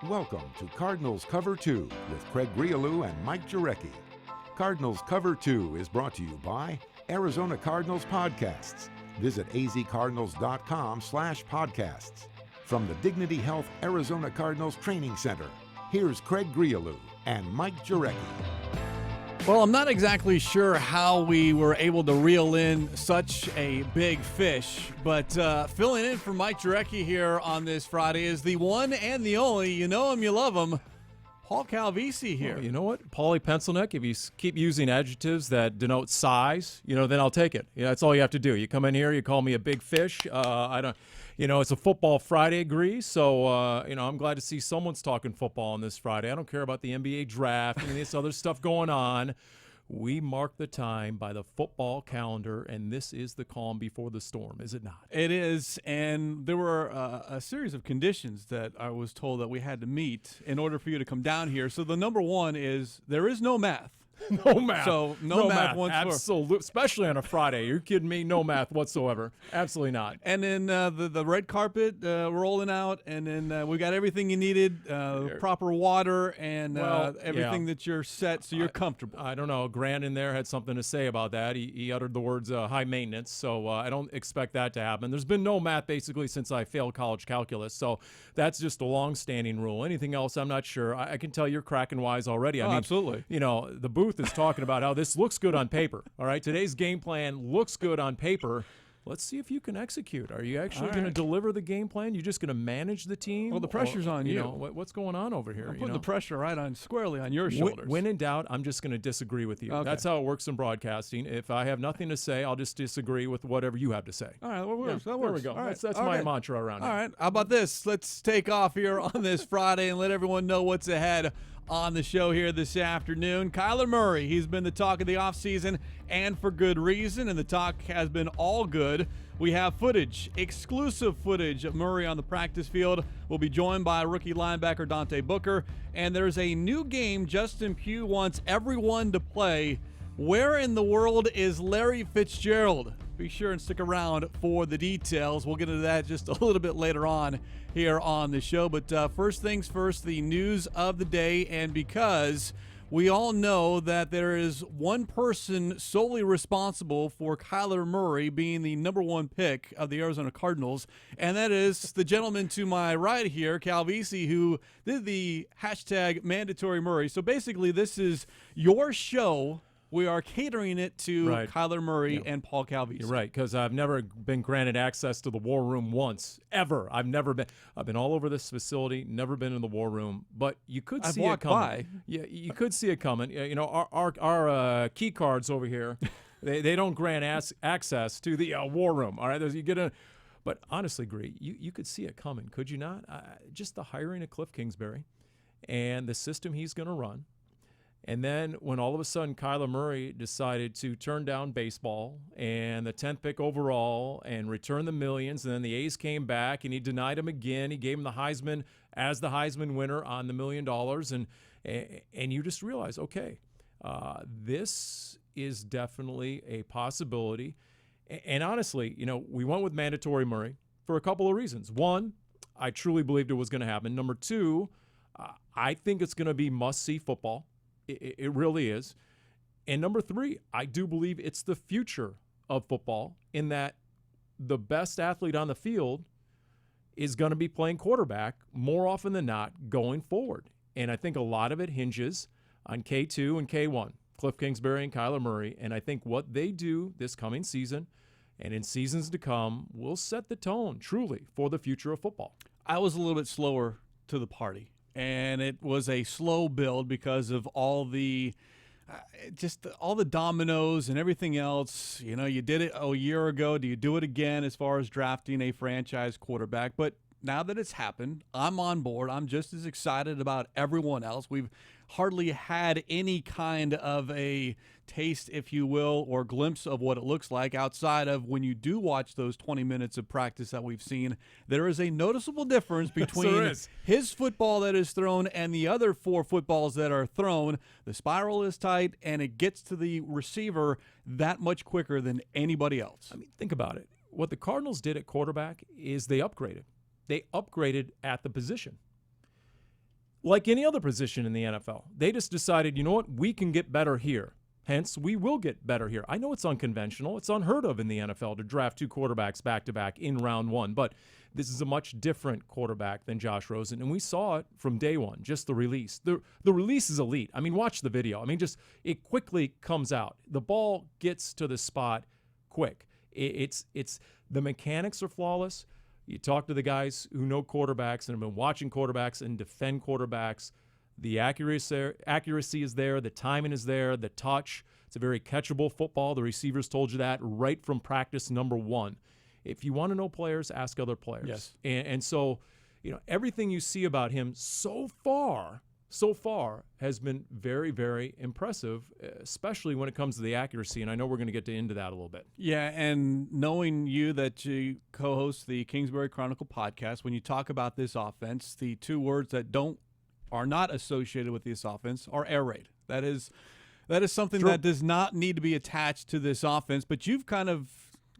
Welcome to Cardinals Cover 2 with Craig Grialou and Mike Jurecki. Cardinals Cover 2 is brought to you by Arizona Cardinals Podcasts. Visit azcardinals.com/podcasts. From the Dignity Health Arizona Cardinals Training Center, here's Craig Grialou and Mike Jurecki. Well, I'm not exactly sure how we were able to reel in such a big fish, but filling in for Mike Jurecki here on this Friday is the one and the only, you know him, you love him, Paul Calvisi here. Well, you know what? Paulie Pencilneck, if you keep using adjectives that denote size, then I'll take it. That's all you have to do. You come in here, you call me a big fish. It's a football Friday, Gree, so, I'm glad to see someone's talking football on this Friday. I don't care about the NBA draft and this other stuff going on. We mark the time by the football calendar, and this is the calm before the storm, is it not? It is, and there were a series of conditions that I was told that we had to meet in order for you to come down here. So the number one is there is no math. No math. So no math whatsoever. Absolutely. Especially on a Friday. You're kidding me? No math whatsoever. Absolutely not. And then the red carpet rolling out, and then we got everything you needed, proper water, and everything that you're set so you're comfortable. I don't know. Grant in there had something to say about that. He uttered the words high maintenance, so I don't expect that to happen. There's been no math basically since I failed college calculus, so that's just a long-standing rule. Anything else, I'm not sure. I can tell you're cracking wise already. I mean, absolutely. The booth is talking about how this looks good on paper. All right, today's game plan looks good on paper. Let's see if you can execute. Are you actually going to deliver the game plan? You're just going to manage the team? Well, the pressure's on you. What's going on over here? I'm putting the pressure squarely on your shoulders. When in doubt, I'm just going to disagree with you. Okay. That's how it works in broadcasting. If I have nothing to say, I'll just disagree with whatever you have to say. All right, that works. There we go. All right. That's my mantra around here. All right, how about this? Let's take off here on this Friday and let everyone know what's ahead on the show here this afternoon. Kyler Murray, he's been the talk of the offseason, and for good reason, and the talk has been all good. We have exclusive footage of Murray on the practice field. We'll be joined by rookie linebacker Dante Booker, and there's a new game Justin Pugh wants everyone to play. Where in the world is Larry Fitzgerald? Be sure and stick around for the details. We'll get into that just a little bit later on here on the show. But first things first, the news of the day. And because we all know that there is one person solely responsible for Kyler Murray being the number one pick of the Arizona Cardinals, and that is the gentleman to my right here, Calvisi, who did the hashtag mandatory Murray. So basically, this is your show. We are catering it to Kyler Murray and Paul Calvisi. You're right, because I've never been granted access to the war room once, ever. I've been all over this facility, never been in the war room, but you could see it coming. By. Yeah, you could see it coming. Our key cards over here, they don't grant access to the war room. All right, but honestly, Gree, you could see it coming, could you not? Just the hiring of Cliff Kingsbury and the system he's going to run. And then when all of a sudden Kyler Murray decided to turn down baseball and the 10th pick overall and return the millions, and then the A's came back and he denied him again. He gave him the Heisman as the Heisman winner on the $1 million. And you just realize, okay, this is definitely a possibility. And honestly, we went with mandatory Murray for a couple of reasons. One, I truly believed it was going to happen. Number two, I think it's going to be must-see football. It really is. And number three, I do believe it's the future of football in that the best athlete on the field is going to be playing quarterback more often than not going forward. And I think a lot of it hinges on K2 and K1, Cliff Kingsbury and Kyler Murray. And I think what they do this coming season and in seasons to come will set the tone, truly, for the future of football. I was a little bit slower to the party. And it was a slow build because of all the all the dominoes and everything else. You did it a year ago. Do you do it again as far as drafting a franchise quarterback? But now that it's happened, I'm on board. I'm just as excited about everyone else. We've hardly had any kind of a taste, if you will, or glimpse of what it looks like outside of when you do watch those 20 minutes of practice that we've seen. There is a noticeable difference between his football that is thrown and the other 4 footballs that are thrown. The spiral is tight, and it gets to the receiver that much quicker than anybody else. I mean, think about it. What the Cardinals did at quarterback is they upgraded. They upgraded at the position. like any other position in the NFL. They just decided, you know what, we can get better here. Hence, we will get better here. I know it's unconventional. It's unheard of in the NFL to draft 2 quarterbacks back-to-back in round 1, but this is a much different quarterback than Josh Rosen, and we saw it from day one, just the release. The release is elite. I mean, watch the video. I mean, just it quickly comes out. The ball gets to the spot quick. It's the mechanics are flawless. You talk to the guys who know quarterbacks and have been watching quarterbacks and defend quarterbacks. The accuracy is there. The timing is there. The touch. It's a very catchable football. The receivers told you that right from practice number 1. If you want to know players, ask other players. Yes. And so, everything you see about him so far has been very, very impressive, especially when it comes to the accuracy. And I know we're going to get into that a little bit. Yeah, and knowing you that you co-host the Kingsbury Chronicle podcast, when you talk about this offense, the 2 words that are not associated with this offense are air raid. That is something that does not need to be attached to this offense, but you've kind of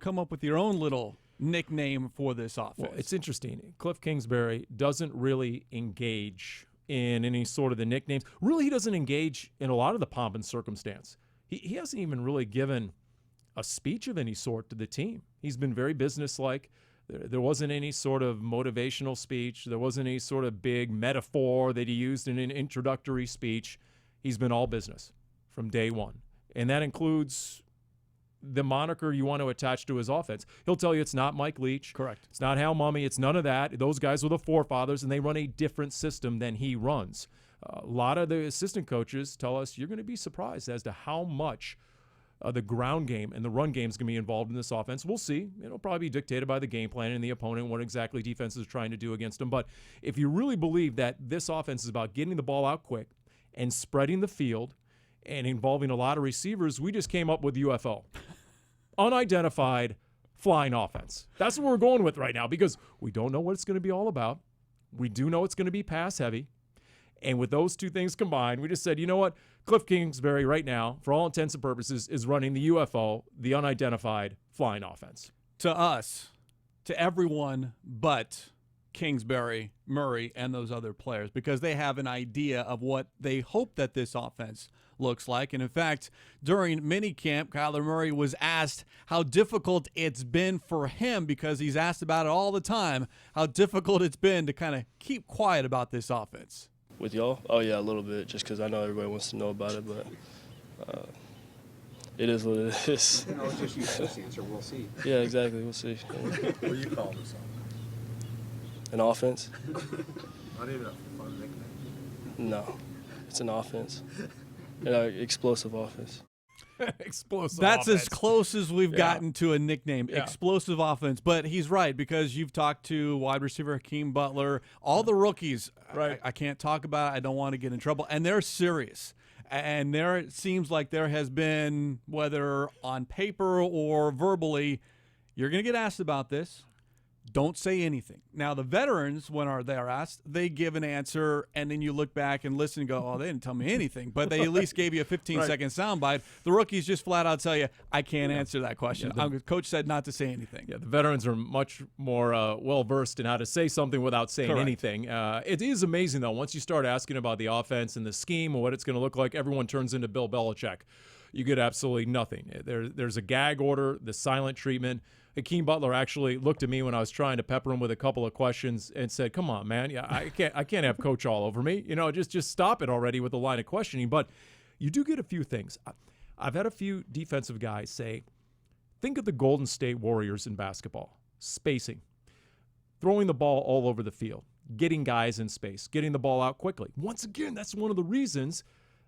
come up with your own little nickname for this offense. Well, it's interesting. Cliff Kingsbury doesn't really engage in any sort of the nicknames. Really, he doesn't engage in a lot of the pomp and circumstance. He hasn't even really given a speech of any sort to the team. He's been very businesslike. There wasn't any sort of motivational speech. There wasn't any sort of big metaphor that he used in an introductory speech. He's been all business from day one. And that includes the moniker you want to attach to his offense. He'll tell you it's not Mike Leach. Correct. It's not Hal Mumme. It's none of that. Those guys were the forefathers, and they run a different system than he runs. A lot of the assistant coaches tell us you're going to be surprised as to how much the ground game and the run game is going to be involved in this offense. We'll see. It'll probably be dictated by the game plan and the opponent, what exactly defense is trying to do against them. But if you really believe that this offense is about getting the ball out quick and spreading the field and involving a lot of receivers, we just came up with UFO. Unidentified flying offense. That's what we're going with right now because we don't know what it's going to be all about. We do know it's going to be pass heavy. And with those 2 things combined, we just said, you know what? Cliff Kingsbury right now, for all intents and purposes, is running the UFO, the unidentified flying offense. To us, to everyone but Kingsbury, Murray, and those other players, because they have an idea of what they hope that this offense looks like. And in fact, during minicamp, Kyler Murray was asked how difficult it's been for him, because he's asked about it all the time, how difficult it's been to kind of keep quiet about this offense. With y'all? Oh, yeah, a little bit, just because I know everybody wants to know about it, but it is what it is. No, it's just you first answer. We'll see. Yeah, exactly. We'll see. What do you call this offense? An offense? Not even a fun nickname. No, it's an offense. Explosive offense. Explosive That's offense. as close as we've gotten to a nickname, Yeah. explosive offense. But he's right, because you've talked to wide receiver Hakeem Butler, all the rookies. Right. I can't talk about it. I don't want to get in trouble. And they're serious. And there it seems like there has been, whether on paper or verbally, you're going to get asked about this. Don't say anything. Now, the veterans, when they're asked, they give an answer, and then you look back and listen and go, oh, they didn't tell me anything. But they at least gave you a 15-second soundbite. The rookies just flat out tell you, I can't answer that question. Coach said not to say anything. Yeah, the veterans are much more well-versed in how to say something without saying Correct. anything. It is amazing, though. Once you start asking about the offense and the scheme and what it's going to look like, everyone turns into Bill Belichick. You get absolutely nothing. There's a gag order, the silent treatment. Hakeem Butler actually looked at me when I was trying to pepper him with a couple of questions and said, "Come on, man, yeah, I can't have Coach all over me. Just stop it already with the line of questioning." But you do get a few things. I've had a few defensive guys say, "Think of the Golden State Warriors in basketball: spacing, throwing the ball all over the field, getting guys in space, getting the ball out quickly." Once again, that's one of the reasons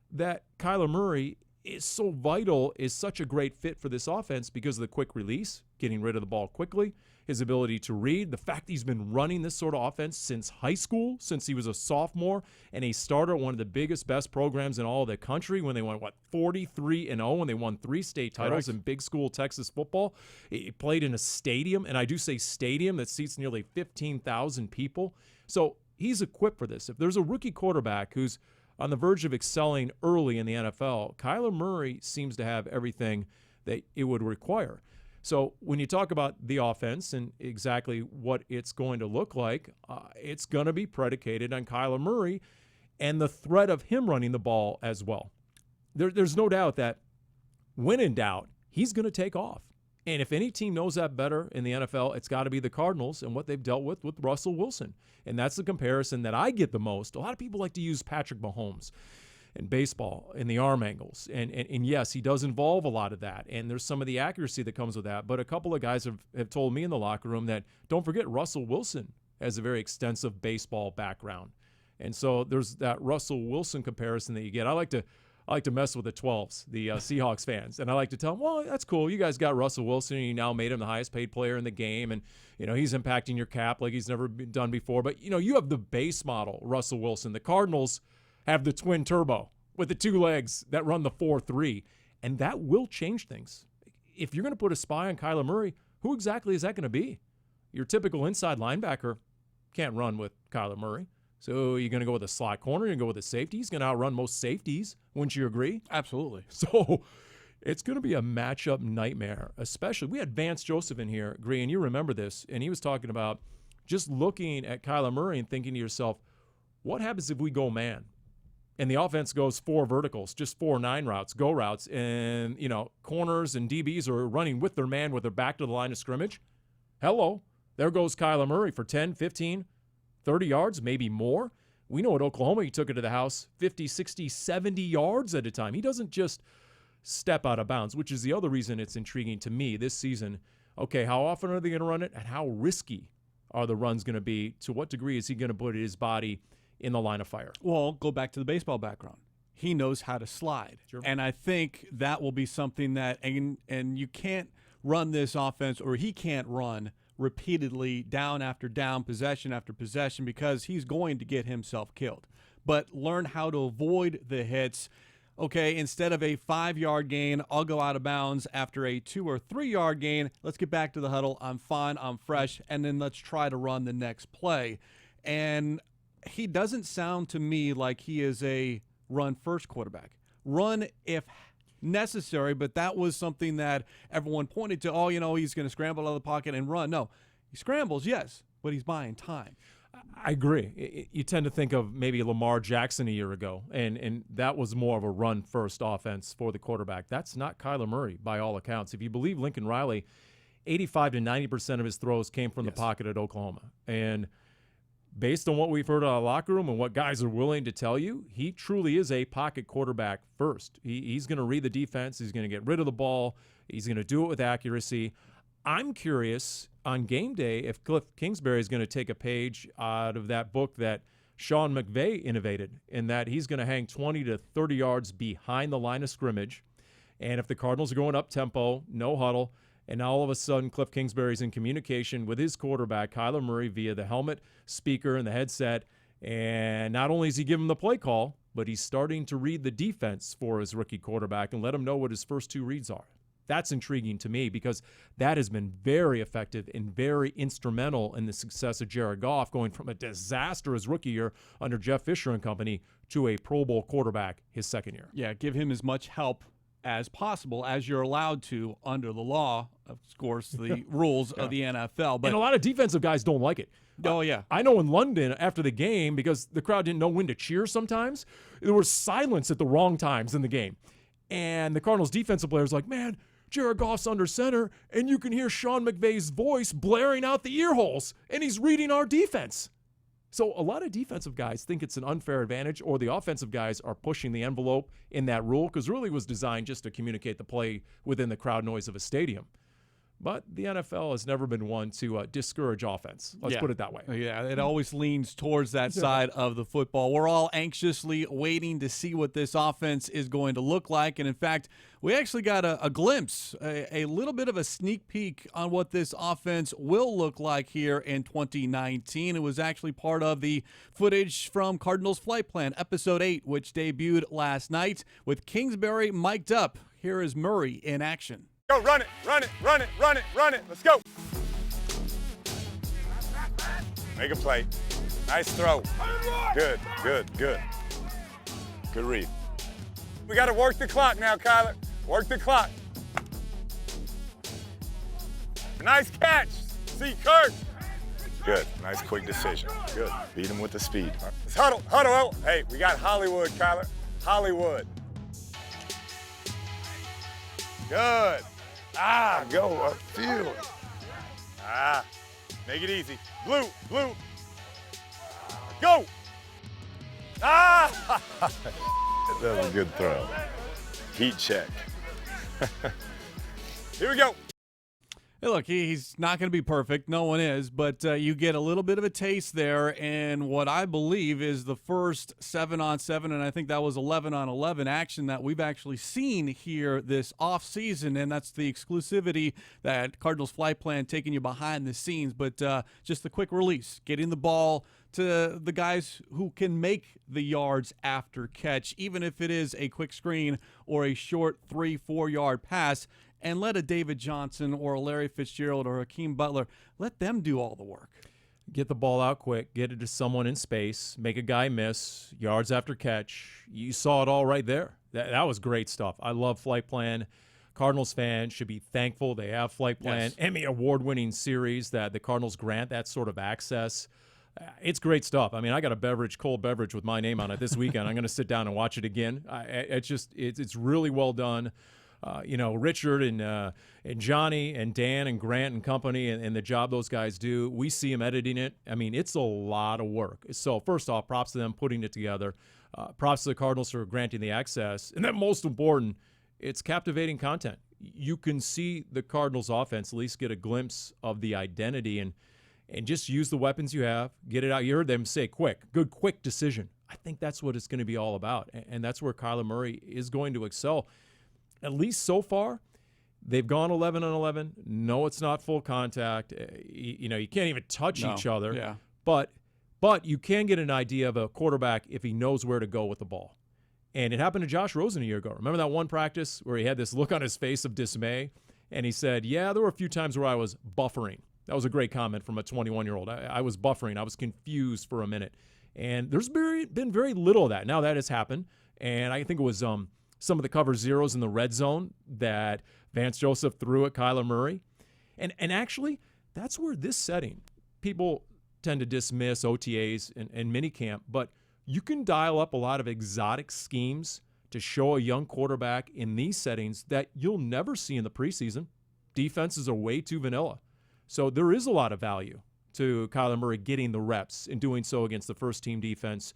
that Kyler Murray is so vital, is such a great fit for this offense, because of the quick release, getting rid of the ball quickly, his ability to read, the fact he's been running this sort of offense since high school, since he was a sophomore and a starter at one of the biggest, best programs in all of the country when they went, 43-0, and they won 3 state titles in big school Texas football. He played in a stadium, and I do say stadium, that seats nearly 15,000 people. So he's equipped for this. If there's a rookie quarterback who's on the verge of excelling early in the NFL, Kyler Murray seems to have everything that it would require. So when you talk about the offense and exactly what it's going to look like, it's going to be predicated on Kyler Murray. and the threat of him running the ball as well. There's no doubt that when in doubt, he's going to take off. And if any team knows that better in the NFL, it's got to be the Cardinals and what they've dealt with Russell Wilson. And that's the comparison that I get the most. A lot of people like to use Patrick Mahomes in baseball in the arm angles. And yes, he does involve a lot of that. And there's some of the accuracy that comes with that. But a couple of guys have told me in the locker room that don't forget Russell Wilson has a very extensive baseball background. And so there's that Russell Wilson comparison that you get. I like to mess with the 12s, the Seahawks fans. And I like to tell them, well, that's cool. You guys got Russell Wilson, and you now made him the highest paid player in the game. And, he's impacting your cap like he's never been done before. But, you have the base model, Russell Wilson. The Cardinals have the twin turbo with the two legs that run the 4-3. And that will change things. If you're going to put a spy on Kyler Murray, who exactly is that going to be? Your typical inside linebacker can't run with Kyler Murray. So you're going to go with a slot corner, you're going to go with a safety. He's going to outrun most safeties. Wouldn't you agree? Absolutely. So it's going to be a matchup nightmare, especially. We had Vance Joseph in here, Gree, and you remember this, and he was talking about just looking at Kyler Murray and thinking to yourself, what happens if we go man? And the offense goes 4 verticals, just 4 9 routes, go routes, and, corners and DBs are running with their man with their back to the line of scrimmage. Hello. There goes Kyler Murray for 10, 15, 30 yards, maybe more. We know at Oklahoma he took it to the house 50, 60, 70 yards at a time. He doesn't just step out of bounds, which is the other reason it's intriguing to me this season. Okay, how often are they going to run it, and how risky are the runs going to be? To what degree is he going to put his body in the line of fire? Well, go back to the baseball background. He knows how to slide. Sure. And I think that will be something that and you can't run this offense, or he can't run repeatedly down after down, possession after possession, because he's going to get himself killed. But learn how to avoid the hits. Okay, instead of a 5-yard gain, I'll go out of bounds after a 2 or 3 yard gain. Let's get back to the huddle. I'm fine, I'm fresh, and then let's try to run the next play. And he doesn't sound to me like he is a run-first quarterback. Run if necessary, but that was something that everyone pointed to. Oh, he's going to scramble out of the pocket and run. No, he scrambles, yes, but he's buying time. I agree. You tend to think of maybe Lamar Jackson a year ago, and that was more of a run-first offense for the quarterback. That's not Kyler Murray by all accounts. If you believe Lincoln Riley, 85 to 90% of his throws came from the pocket at Oklahoma. And based on what we've heard out of the locker room and what guys are willing to tell you, he truly is a pocket quarterback first. He's going to read the defense. He's going to get rid of the ball. He's going to do it with accuracy. I'm curious on game day if Cliff Kingsbury is going to take a page out of that book that Sean McVay innovated, in that he's going to hang 20 to 30 yards behind the line of scrimmage. And if the Cardinals are going up tempo, no huddle, and now all of a sudden Cliff Kingsbury's in communication with his quarterback, Kyler Murray, via the helmet, speaker, and the headset. And not only is he giving him the play call, but he's starting to read the defense for his rookie quarterback and let him know what his first 2 reads are. That's intriguing to me, because that has been very effective and very instrumental in the success of Jared Goff, going from a disastrous rookie year under Jeff Fisher and company to a Pro Bowl quarterback his second year. Yeah, give him as much help as possible, as you're allowed to under the law, of course, the rules of the NFL. But and a lot of defensive guys don't like it. Oh, yeah. I know in London after the game, because the crowd didn't know when to cheer sometimes, there was silence at the wrong times in the game. And the Cardinals defensive players like, man, Jared Goff's under center, and you can hear Sean McVay's voice blaring out the ear holes, and he's reading our defense. So a lot of defensive guys think it's an unfair advantage, or the offensive guys are pushing the envelope in that rule, because really it was designed just to communicate the play within the crowd noise of a stadium. But the NFL has never been one to discourage offense. Let's put it that way. Yeah, it always leans towards that side of the football. We're all anxiously waiting to see what this offense is going to look like. And, in fact, we actually got a glimpse, a little bit of a sneak peek on what this offense will look like here in 2019. It was actually part of the footage from Cardinals Flight Plan, Episode 8, which debuted last night with Kingsbury mic'd up. Here is Murray in action. Go, run it, run it, run it, run it, run it. Let's go. Make a play. Nice throw. Good, good, good. Good read. We got to work the clock now, Kyler. Work the clock. Nice catch. See, Kurt. Good. Nice quick decision. Good. Beat him with the speed. It's huddle. Huddle. Hey, we got Hollywood, Kyler. Hollywood. Good. Go upfield. Make it easy. Blue. Go. That was a good throw. Heat check. Here we go. Hey, look, he's not going to be perfect. No one is, but you get a little bit of a taste there in what I believe is the first 7-on-7, and I think that was 11-on-11 action that we've actually seen here this offseason, and that's the exclusivity that Cardinals Flight Plan taking you behind the scenes. But just the quick release, getting the ball to the guys who can make the yards after catch, even if it is a quick screen or a short 3-4 yard pass, and let a David Johnson or a Larry Fitzgerald or Hakeem Butler, let them do all the work. Get the ball out quick, get it to someone in space, make a guy miss, yards after catch. You saw it all right there. That was great stuff. I love Flight Plan. Cardinals fans should be thankful they have Flight Plan. Yes. Emmy award-winning series that the Cardinals grant that sort of access. It's great stuff. I mean, I got a cold beverage with my name on it this weekend. I'm going to sit down and watch it again. It's really well done. Richard and Johnny and Dan and Grant and company and the job those guys do, we see them editing it. I mean, it's a lot of work. So first off, props to them putting it together. Props to the Cardinals for granting the access. And then most important, it's captivating content. You can see the Cardinals offense at least get a glimpse of the identity and just use the weapons you have, get it out. You heard them say quick decision. I think that's what it's going to be all about. And that's where Kyler Murray is going to excel. At least so far, they've gone 11-on-11. No, it's not full contact. You can't even touch each other. Yeah. But you can get an idea of a quarterback if he knows where to go with the ball. And it happened to Josh Rosen a year ago. Remember that one practice where he had this look on his face of dismay? And he said, yeah, there were a few times where I was buffering. That was a great comment from a 21-year-old. I was buffering. I was confused for a minute. And there's been very little of that. Now that has happened. And I think it was some of the cover zeros in the red zone that Vance Joseph threw at Kyler Murray. And actually, that's where this setting, people tend to dismiss OTAs and minicamp, but you can dial up a lot of exotic schemes to show a young quarterback in these settings that you'll never see in the preseason. Defenses are way too vanilla. So there is a lot of value to Kyler Murray getting the reps and doing so against the first-team defense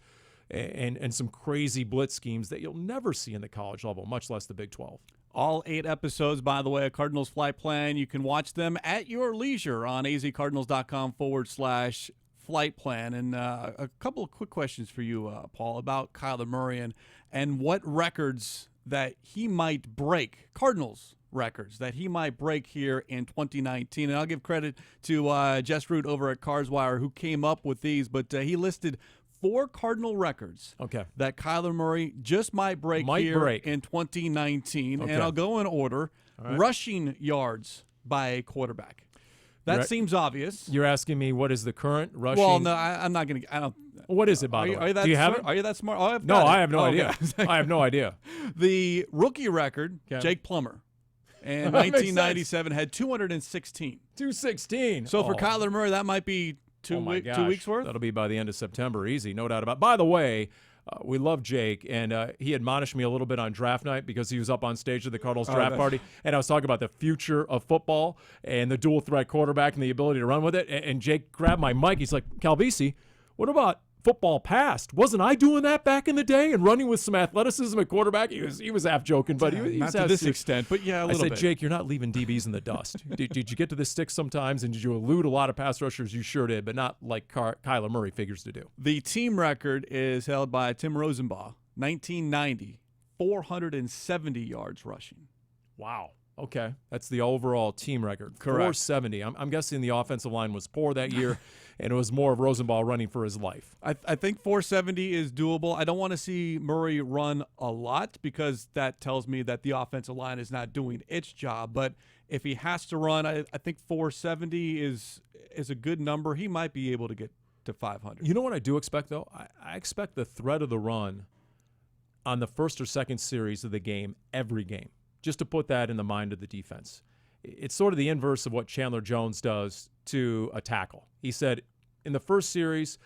and some crazy blitz schemes that you'll never see in the college level, much less the Big 12. All 8 episodes, by the way, of Cardinals Flight Plan. You can watch them at your leisure on azcardinals.com/flight plan. And a couple of quick questions for you, Paul, about Kyler Murray and what records that he might break, Cardinals records that he might break here in 2019. And I'll give credit to Jess Root over at Carswire who came up with these, but he listed 4 Cardinal records that Kyler Murray just might break in 2019. Okay. And I'll go in order. Right. Rushing yards by a quarterback. That seems obvious. You're asking me what is the current rushing? Well, no, I'm not going to. I don't. What is it, by the way? Do you have it? Are you that smart? Oh, I have no idea. I have no idea. The rookie record, Jake Plummer, in 1997 had 216. 216. So for Kyler Murray, that might be 2 weeks worth? That'll be by the end of September, easy, no doubt about it. By the way, we love Jake, and he admonished me a little bit on draft night because he was up on stage at the Cardinals draft party, and I was talking about the future of football and the dual-threat quarterback and the ability to run with it, and Jake grabbed my mic. He's like, Calvisi, what about football past? Wasn't I doing that back in the day and running with some athleticism at quarterback? He was half joking, but he was not to this extent, but yeah, a little bit. I said, Jake, you're not leaving DBs in the dust. did you get to the stick sometimes, and did you elude a lot of pass rushers? You sure did, but not like Kyler Murray figures to do. The team record is held by Tim Rosenbaugh, 1990, 470 yards rushing. Wow. Okay, that's the overall team record. Correct. 470. I'm guessing the offensive line was poor that year, and it was more of Rosenbaugh running for his life. I think 470 is doable. I don't want to see Murray run a lot because that tells me that the offensive line is not doing its job. But if he has to run, I think 470 is a good number. He might be able to get to 500. You know what I do expect, though? I expect the threat of the run on the first or second series of the game every game. Just to put that in the mind of the defense. It's sort of the inverse of what Chandler Jones does to a tackle. He said, in the first series,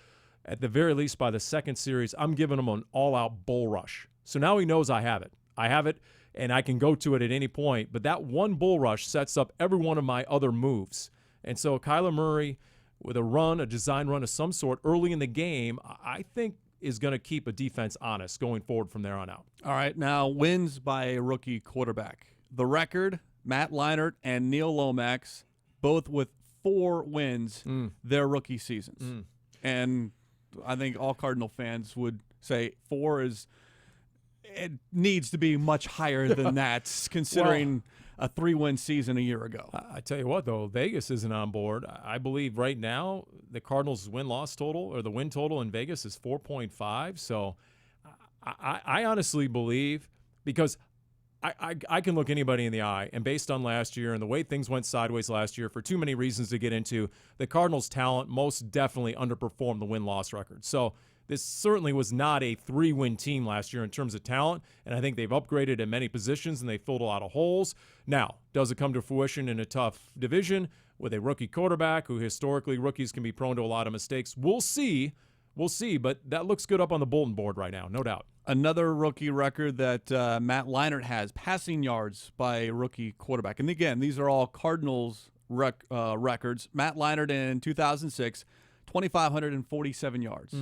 at the very least by the second series, I'm giving him an all-out bull rush. So now he knows I have it. I have it, and I can go to it at any point. But that one bull rush sets up every one of my other moves. And so Kyler Murray, with a design run of some sort early in the game, I think is going to keep a defense honest going forward from there on out. All right, now wins by a rookie quarterback. The record, Matt Leinart and Neil Lomax, both with 4 wins their rookie seasons. And I think all Cardinal fans would say 4 it needs to be much higher than that, considering a 3-win season a year ago. I tell you what, though, Vegas isn't on board. I believe right now the Cardinals' win-loss total, or the win total in Vegas, is 4.5. So I honestly believe, because I can look anybody in the eye, and based on last year and the way things went sideways last year, for too many reasons to get into, the Cardinals' talent most definitely underperformed the win-loss record. So this certainly was not a 3-win team last year in terms of talent, and I think they've upgraded in many positions and they filled a lot of holes. Now, does it come to fruition in a tough division with a rookie quarterback who historically rookies can be prone to a lot of mistakes? We'll see. We'll see, but that looks good up on the bulletin board right now, no doubt. Another rookie record that Matt Leinart has, passing yards by a rookie quarterback. And again, these are all Cardinals records. Matt Leinart in 2006, 2,547 yards.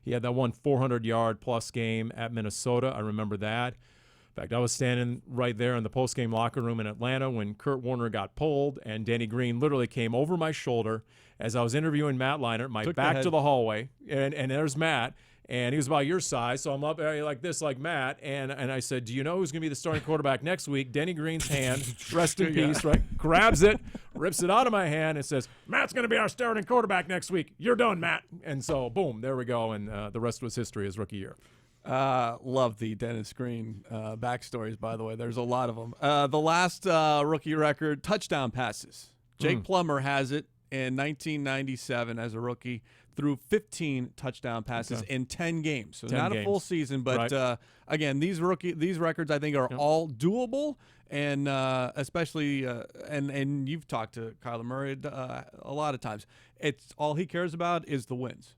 He had that one 400-yard-plus game at Minnesota. I remember that. In fact, I was standing right there in the postgame locker room in Atlanta when Kurt Warner got pulled, and Danny Green literally came over my shoulder as I was interviewing Matt Leinart, my back to the hallway, and there's Matt, and he was about your size, so I'm up like this, like Matt, and I said, do you know who's going to be the starting quarterback next week? Denny Green's hand, rest in peace, right? Grabs it, rips it out of my hand, and says, Matt's going to be our starting quarterback next week. You're done, Matt. And so, boom, there we go, and the rest was history his rookie year. Love the Dennis Green backstories, by the way. There's a lot of them. The last rookie record, touchdown passes. Jake Plummer has it in 1997 as a rookie, threw 15 touchdown passes in 10 games. So 10 not games. A full season, but Right. Again, these records I think are all doable, and especially and you've talked to Kyler Murray a lot of times. It's all he cares about is the wins.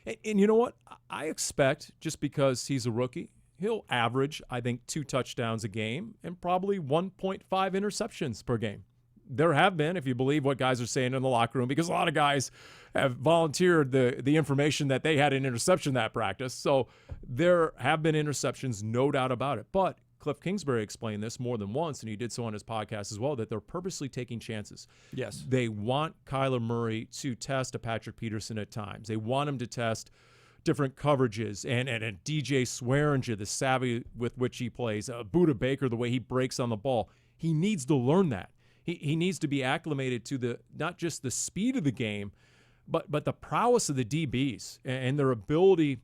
And you know what? I expect, just because he's a rookie, he'll average, I think, 2 touchdowns a game and probably 1.5 interceptions per game. There have been, if you believe what guys are saying in the locker room, because a lot of guys have volunteered the information that they had an interception that practice. So there have been interceptions, no doubt about it. But Cliff Kingsbury explained this more than once, and he did so on his podcast as well, that they're purposely taking chances. Yes. They want Kyler Murray to test a Patrick Peterson at times. They want him to test different coverages, and DJ Swearinger, the savvy with which he plays, Budda Baker, the way he breaks on the ball. He needs to learn that. He needs to be acclimated to not just the speed of the game, but the prowess of the DBs and their ability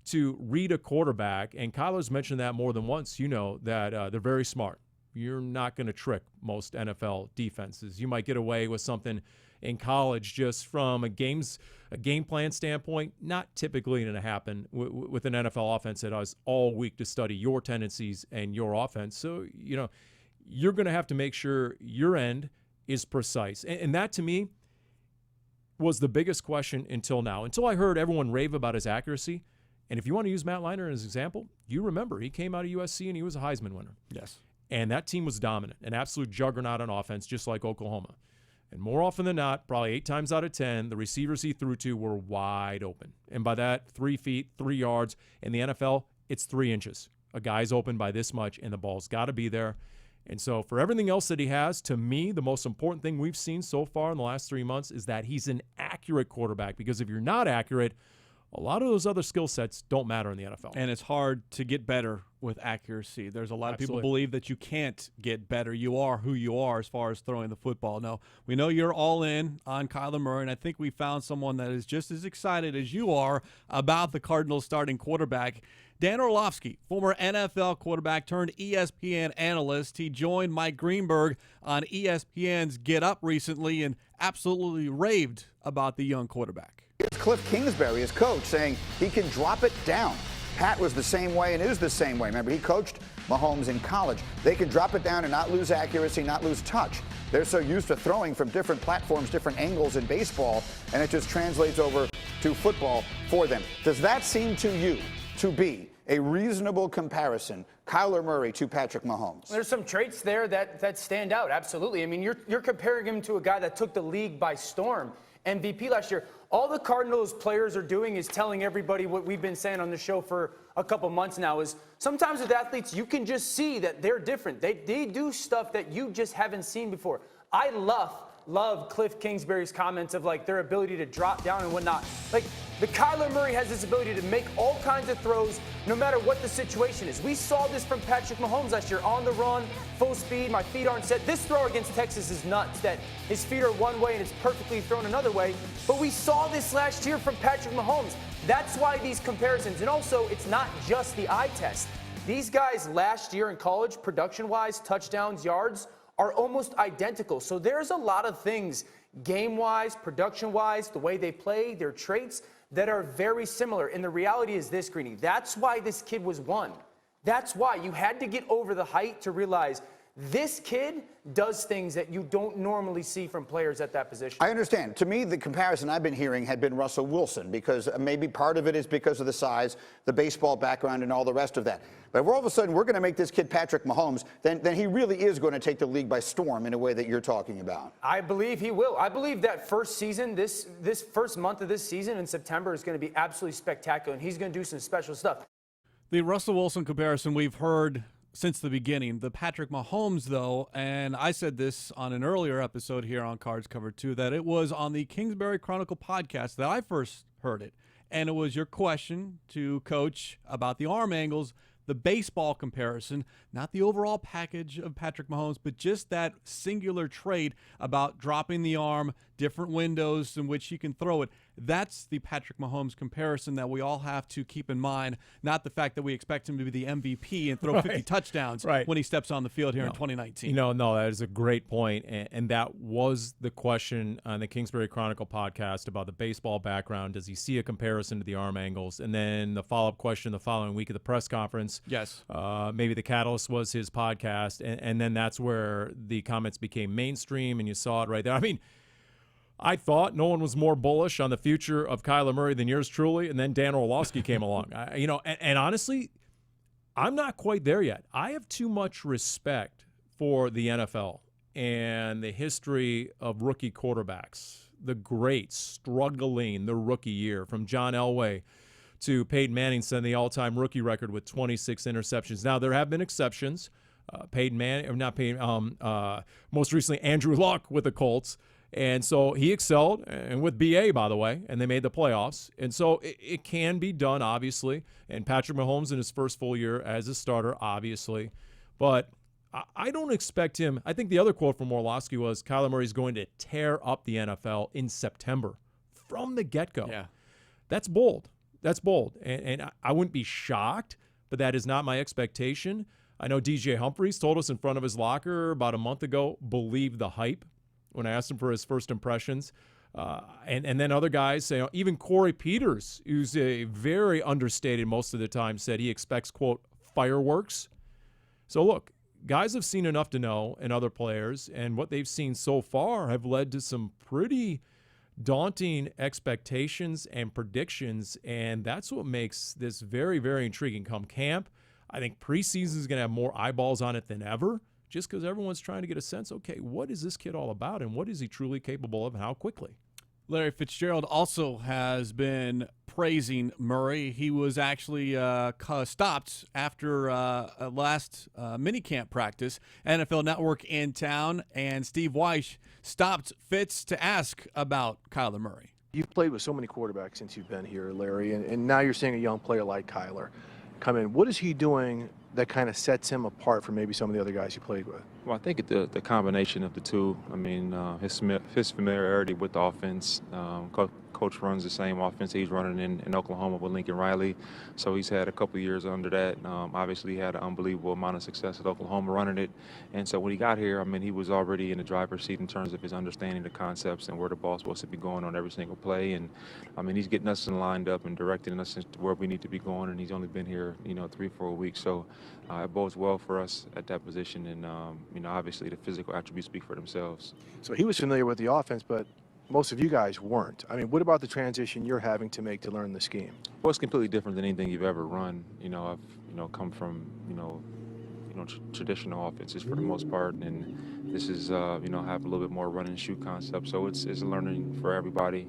to read a quarterback. And Kyler's mentioned that more than once. You know that they're very smart. You're not going to trick most NFL defenses. You might get away with something in college just from a game plan standpoint. Not typically going to happen with an NFL offense that has all week to study your tendencies and your offense. So, you're going to have to make sure your end is precise. And that, to me, was the biggest question until now. Until I heard everyone rave about his accuracy. And if you want to use Matt Leinart as an example, you remember he came out of USC and he was a Heisman winner. Yes. And that team was dominant, an absolute juggernaut on offense, just like Oklahoma. And more often than not, probably 8 times out of 10, the receivers he threw to were wide open. And by that, 3 feet, 3 yards. In the NFL, it's 3 inches. A guy's open by this much, and the ball's got to be there. And so for everything else that he has, to me, the most important thing we've seen so far in the last 3 months is that he's an accurate quarterback. Because if you're not accurate, a lot of those other skill sets don't matter in the NFL. And it's hard to get better with accuracy. There's a lot of people believe that you can't get better. You are who you are as far as throwing the football. No, we know you're all in on Kyler Murray, and I think we found someone that is just as excited as you are about the Cardinals starting quarterback. Dan Orlovsky, former NFL quarterback turned ESPN analyst. He joined Mike Greenberg on ESPN's Get Up recently and absolutely raved about the young quarterback. It's Cliff Kingsbury, his coach, saying he can drop it down. Pat was the same way and is the same way. Remember, he coached Mahomes in college. They can drop it down and not lose accuracy, not lose touch. They're so used to throwing from different platforms, different angles in baseball, and it just translates over to football for them. Does that seem to you to be a reasonable comparison, Kyler Murray to Patrick Mahomes? There's some traits there that stand out, absolutely. I mean, you're comparing him to a guy that took the league by storm, MVP last year. All the Cardinals players are doing is telling everybody what we've been saying on the show for a couple months now, is sometimes with athletes, you can just see that they're different. They do stuff that you just haven't seen before. I love Cliff Kingsbury's comments of like their ability to drop down and whatnot. Like the Kyler Murray has this ability to make all kinds of throws no matter what the situation is. We saw this from Patrick Mahomes last year, on the run, full speed, my feet aren't set. This throw against Texas is nuts, that his feet are one way and it's perfectly thrown another way. But we saw this last year from Patrick Mahomes. That's why these comparisons, and also it's not just the eye test. These guys last year in college, production-wise, touchdowns, yards, are almost identical. So there's a lot of things, game-wise, production-wise, the way they play, their traits, that are very similar. And the reality is this, Greeny, that's why this kid was one. That's why you had to get over the height to realize this kid does things that you don't normally see from players at that position. I understand. To me, the comparison I've been hearing had been Russell Wilson, because maybe part of it is because of the size, the baseball background, and all the rest of that. But if all of a sudden we're going to make this kid Patrick Mahomes, then he really is going to take the league by storm in a way that you're talking about. I believe he will. I believe that first season, this first month of this season in September is going to be absolutely spectacular, and he's going to do some special stuff. The Russell Wilson comparison we've heard since the beginning. The Patrick Mahomes, though, and I said this on an earlier episode here on Cards Cover 2, that it was on the Kingsbury Chronicle podcast that I first heard it. And it was your question to Coach about the arm angles, the baseball comparison, not the overall package of Patrick Mahomes, but just that singular trait about dropping the arm, different windows in which he can throw it. That's the Patrick Mahomes comparison that we all have to keep in mind, not the fact that we expect him to be the MVP and throw 50 touchdowns when he steps on the field here in 2019. No, that is a great point, and that was the question on the Kingsbury Chronicle podcast about the baseball background. Does he see a comparison to the arm angles? And then the follow-up question the following week at the press conference. Yes. Maybe the catalyst was his podcast, and then that's where the comments became mainstream, and you saw it right there. I mean, I thought no one was more bullish on the future of Kyler Murray than yours truly, and then Dan Orlovsky came along. And honestly, I'm not quite there yet. I have too much respect for the NFL and the history of rookie quarterbacks, the greats struggling the rookie year, from John Elway to Peyton Manning setting the all-time rookie record with 26 interceptions. Now, there have been exceptions. Most recently Andrew Luck with the Colts. And so he excelled, and with BA, by the way, and they made the playoffs. And so it can be done, obviously. And Patrick Mahomes in his first full year as a starter, obviously. But I don't expect him. I think the other quote from Orlovsky was Kyler Murray is going to tear up the NFL in September from the get-go. Yeah. That's bold. That's bold. And I wouldn't be shocked, but that is not my expectation. I know DJ Humphries told us in front of his locker about a month ago, believe the hype, when I asked him for his first impressions. And then other guys say, even Corey Peters, who's a very understated most of the time, said he expects, quote, fireworks. So look, guys have seen enough to know, and other players, and what they've seen so far have led to some pretty daunting expectations and predictions, and that's what makes this very, very intriguing come camp. I think preseason is going to have more eyeballs on it than ever, just because everyone's trying to get a sense, okay, what is this kid all about, and what is he truly capable of, and how quickly? Larry Fitzgerald also has been praising Murray. He was actually stopped after last minicamp practice. NFL Network in town, and Steve Weish stopped Fitz to ask about Kyler Murray. You've played with so many quarterbacks since you've been here, Larry, and now you're seeing a young player like Kyler come in. What is he doing that kind of sets him apart from maybe some of the other guys you played with? Well, I think the combination of the two. I mean, his familiarity with the offense, coach runs the same offense he's running in Oklahoma with Lincoln Riley. So he's had a couple years under that. Obviously, he had an unbelievable amount of success at Oklahoma running it. And so when he got here, I mean, he was already in the driver's seat in terms of his understanding the concepts and where the ball's supposed to be going on every single play. And, I mean, he's getting us lined up and directing us to where we need to be going. And he's only been here, 3-4 weeks. So it bodes well for us at that position. And, obviously, the physical attributes speak for themselves. So he was familiar with the offense, but most of you guys weren't. I mean, what about the transition you're having to make to learn the scheme? Well, it's completely different than anything you've ever run. I've, come from, traditional offenses for the most part, and this is, have a little bit more run and shoot concept. So it's a learning for everybody.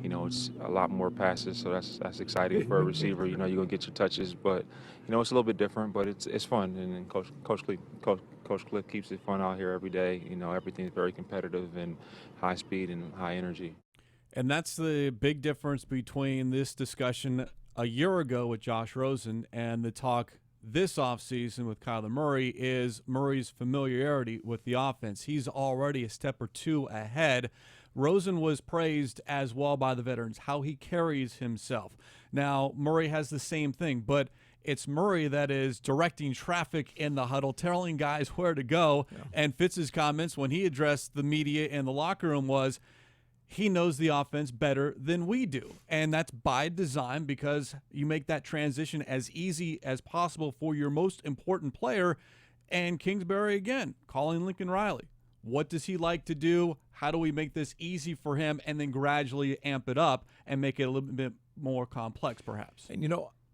It's a lot more passes, so that's exciting for a receiver. You're gonna get your touches, but it's a little bit different, but it's fun. And Coach Cliff keeps it fun out here every day. Everything's very competitive and high speed and high energy. And that's the big difference between this discussion a year ago with Josh Rosen and the talk this offseason with Kyler Murray is Murray's familiarity with the offense. He's already a step or two ahead. Rosen was praised as well by the veterans, how he carries himself. Now, Murray has the same thing, but it's Murray that is directing traffic in the huddle, telling guys where to go. Yeah. And Fitz's comments when he addressed the media in the locker room was he knows the offense better than we do. And that's by design because you make that transition as easy as possible for your most important player. And Kingsbury, again, calling Lincoln Riley. What does he like to do? How do we make this easy for him and then gradually amp it up and make it a little bit more complex, perhaps? And,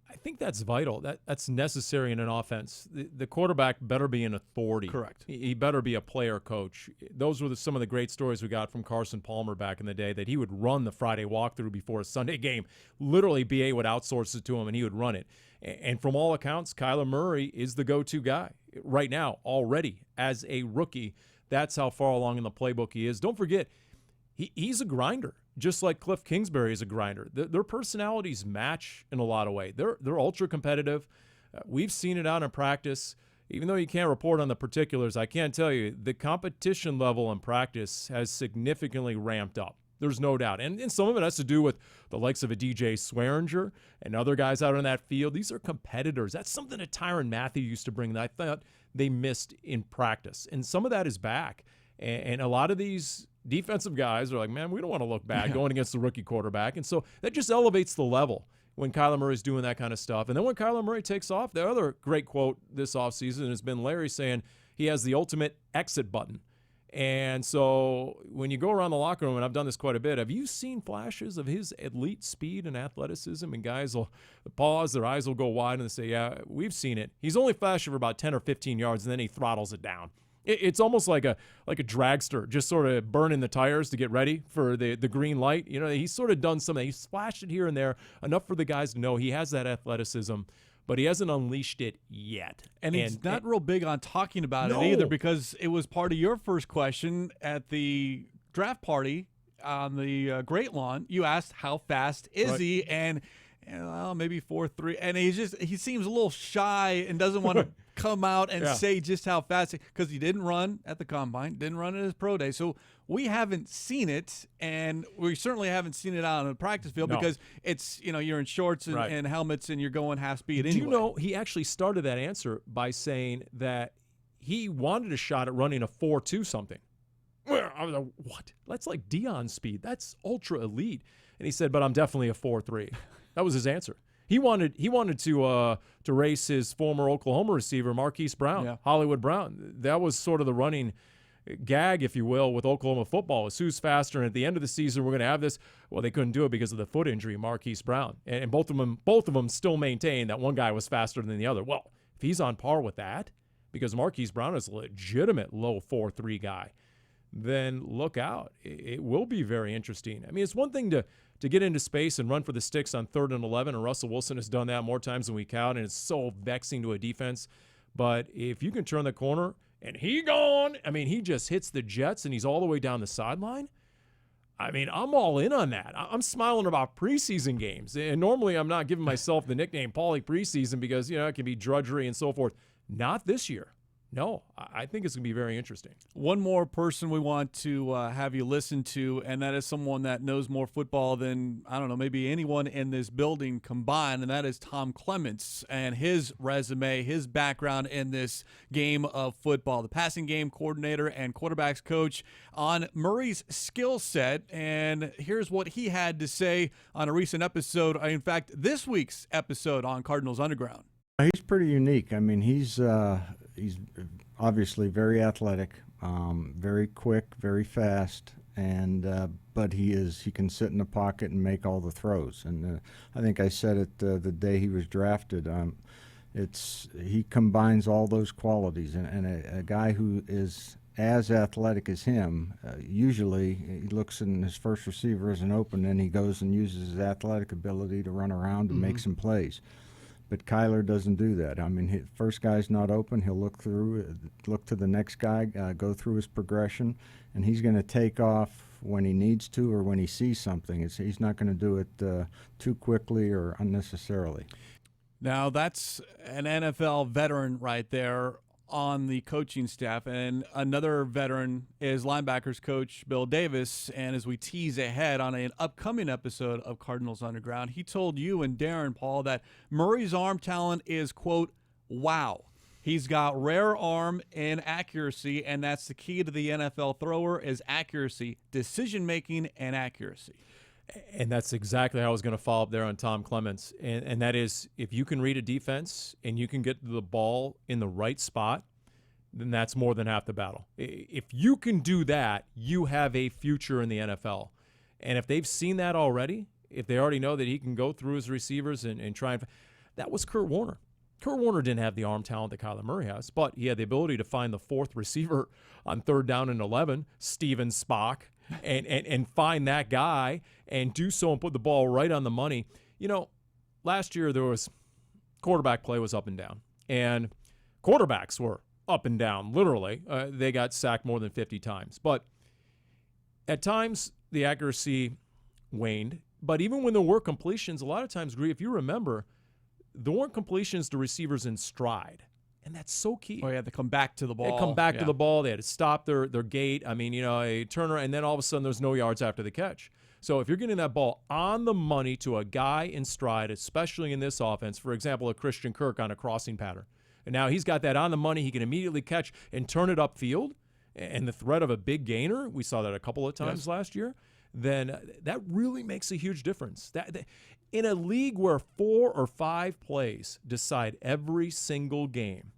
I think that's vital. That's necessary in an offense. The quarterback better be an authority. Correct. He better be a player coach. Those were some of the great stories we got from Carson Palmer back in the day, that he would run the Friday walkthrough before a Sunday game. Literally, BA would outsource it to him, and he would run it. And from all accounts, Kyler Murray is the go-to guy right now already as a rookie. That's how far along in the playbook he is. Don't forget, he's a grinder, just like Cliff Kingsbury is a grinder. Their personalities match in a lot of ways. They're ultra competitive. We've seen it out in practice. Even though you can't report on the particulars, I can tell you the competition level in practice has significantly ramped up. There's no doubt. And some of it has to do with the likes of a DJ Swearinger and other guys out on that field. These are competitors. That's something that Tyrann Mathieu used to bring that I thought they missed in practice. And some of that is back. And a lot of these defensive guys are like, man, we don't want to look bad going against the rookie quarterback. And so that just elevates the level when Kyler Murray's doing that kind of stuff. And then when Kyler Murray takes off, the other great quote this offseason has been Larry saying he has the ultimate exit button. And so when you go around the locker room, and I've done this quite a bit, have you seen flashes of his elite speed and athleticism? And guys will pause, their eyes will go wide, and they say, yeah, we've seen it. He's only flashing for about 10 or 15 yards, and then he throttles it down. It's almost like a dragster, just sort of burning the tires to get ready for the green light. He's sort of done something. He's flashed it here and there, enough for the guys to know he has that athleticism, but he hasn't unleashed it yet. And he's not real big on talking about it either, because it was part of your first question at the draft party on the Great Lawn. You asked how fast is he, and maybe 4.3. And he seems a little shy and doesn't want to come out and say just how fast, because he didn't run at the combine, didn't run at his pro day. So we haven't seen it, and we certainly haven't seen it out on the practice field because it's, you're in shorts and helmets and you're going half speed anyway. Do you know he actually started that answer by saying that he wanted a shot at running a 4.2 something. I was like, what? That's like Deion speed. That's ultra elite. And he said, but I'm definitely a 4.3. That was his answer. He wanted to race his former Oklahoma receiver, Marquise Brown, Hollywood Brown. That was sort of the running gag, if you will, with Oklahoma football. Is who's faster, and at the end of the season, we're going to have this. Well, they couldn't do it because of the foot injury, Marquise Brown. And both of them still maintain that one guy was faster than the other. Well, if he's on par with that, because Marquise Brown is a legitimate low 4.3 guy, then look out. It will be very interesting. I mean, it's one thing to get into space and run for the sticks on 3rd and 11, and Russell Wilson has done that more times than we count, and it's so vexing to a defense. But if you can turn the corner and he just hits the Jets and he's all the way down the sideline, I mean, I'm all in on that. I'm smiling about preseason games. And normally I'm not giving myself the nickname Paulie preseason because, it can be drudgery and so forth. Not this year. No, I think it's going to be very interesting. One more person we want to have you listen to, and that is someone that knows more football than, I don't know, maybe anyone in this building combined, and that is Tom Clements and his resume, his background in this game of football. The passing game coordinator and quarterbacks coach on Murray's skill set, and here's what he had to say on a recent episode, in fact, this week's episode on Cardinals Underground. He's pretty unique. I mean, he's obviously very athletic, very quick, very fast, and but he can sit in the pocket and make all the throws. And I think I said it the day he was drafted. He combines all those qualities, and a guy who is as athletic as him, usually he looks in his first receiver as an open, and he goes and uses his athletic ability to run around and make some plays. But Kyler doesn't do that. I mean, first guy's not open. He'll look to the next guy, go through his progression, and he's going to take off when he needs to or when he sees something. He's not going to do it too quickly or unnecessarily. Now, that's an NFL veteran right there on the coaching staff, and another veteran is linebackers coach Bill Davis. And as we tease ahead on an upcoming episode of Cardinals Underground, he told you and Darren, Paul, that Murray's arm talent is, quote, wow. He's got rare arm and accuracy, and that's the key to the NFL thrower is accuracy, decision-making, and accuracy. And that's exactly how I was going to follow up there on Tom Clements. And that is, if you can read a defense and you can get the ball in the right spot, then that's more than half the battle. If you can do that, you have a future in the NFL. And if they've seen that already, if they already know that he can go through his receivers and try and – that was Kurt Warner. Kurt Warner didn't have the arm talent that Kyler Murray has, but he had the ability to find the fourth receiver on 3rd down and 11, Steven Spock, and find that guy and do so and put the ball right on the money. You know, last year there was quarterback play was up and down, and quarterbacks were up and down, literally. They got sacked more than 50 times. But at times the accuracy waned. But even when there were completions, a lot of times, if you remember, there weren't completions to receivers in stride. And that's so key. Oh, yeah, they come back to the ball. They come back to the ball. They had to stop their gait. I mean, a turner, and then all of a sudden there's no yards after the catch. So if you're getting that ball on the money to a guy in stride, especially in this offense, for example, a Christian Kirk on a crossing pattern, and now he's got that on the money, he can immediately catch and turn it upfield, and the threat of a big gainer, we saw that a couple of times last year, then that really makes a huge difference. That in a league where 4 or 5 plays decide every single game,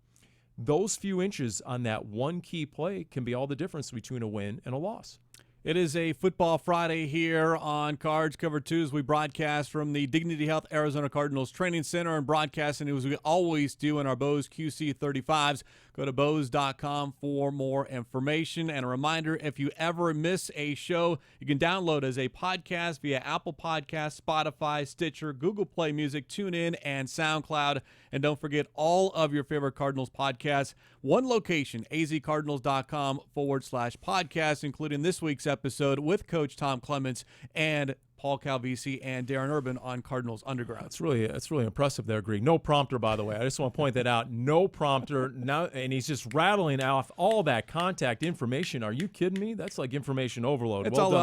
those few inches on that one key play can be all the difference between a win and a loss. It is a Football Friday here on Cards Cover 2 as we broadcast from the Dignity Health Arizona Cardinals Training Center and broadcasting as we always do in our Bose QC35s. Go to Bose.com for more information. And a reminder, if you ever miss a show, you can download as a podcast via Apple Podcasts, Spotify, Stitcher, Google Play Music, TuneIn, and SoundCloud. And don't forget all of your favorite Cardinals podcasts. One location, azcardinals.com/podcast, including this week's episode with Coach Tom Clements and Paul Calvisi and Darren Urban on Cardinals Underground. That's really impressive there, Greg. No prompter, by the way. I just want to point that out. No prompter. Now, and he's just rattling off all that contact information. Are you kidding me? That's like information overload. It's all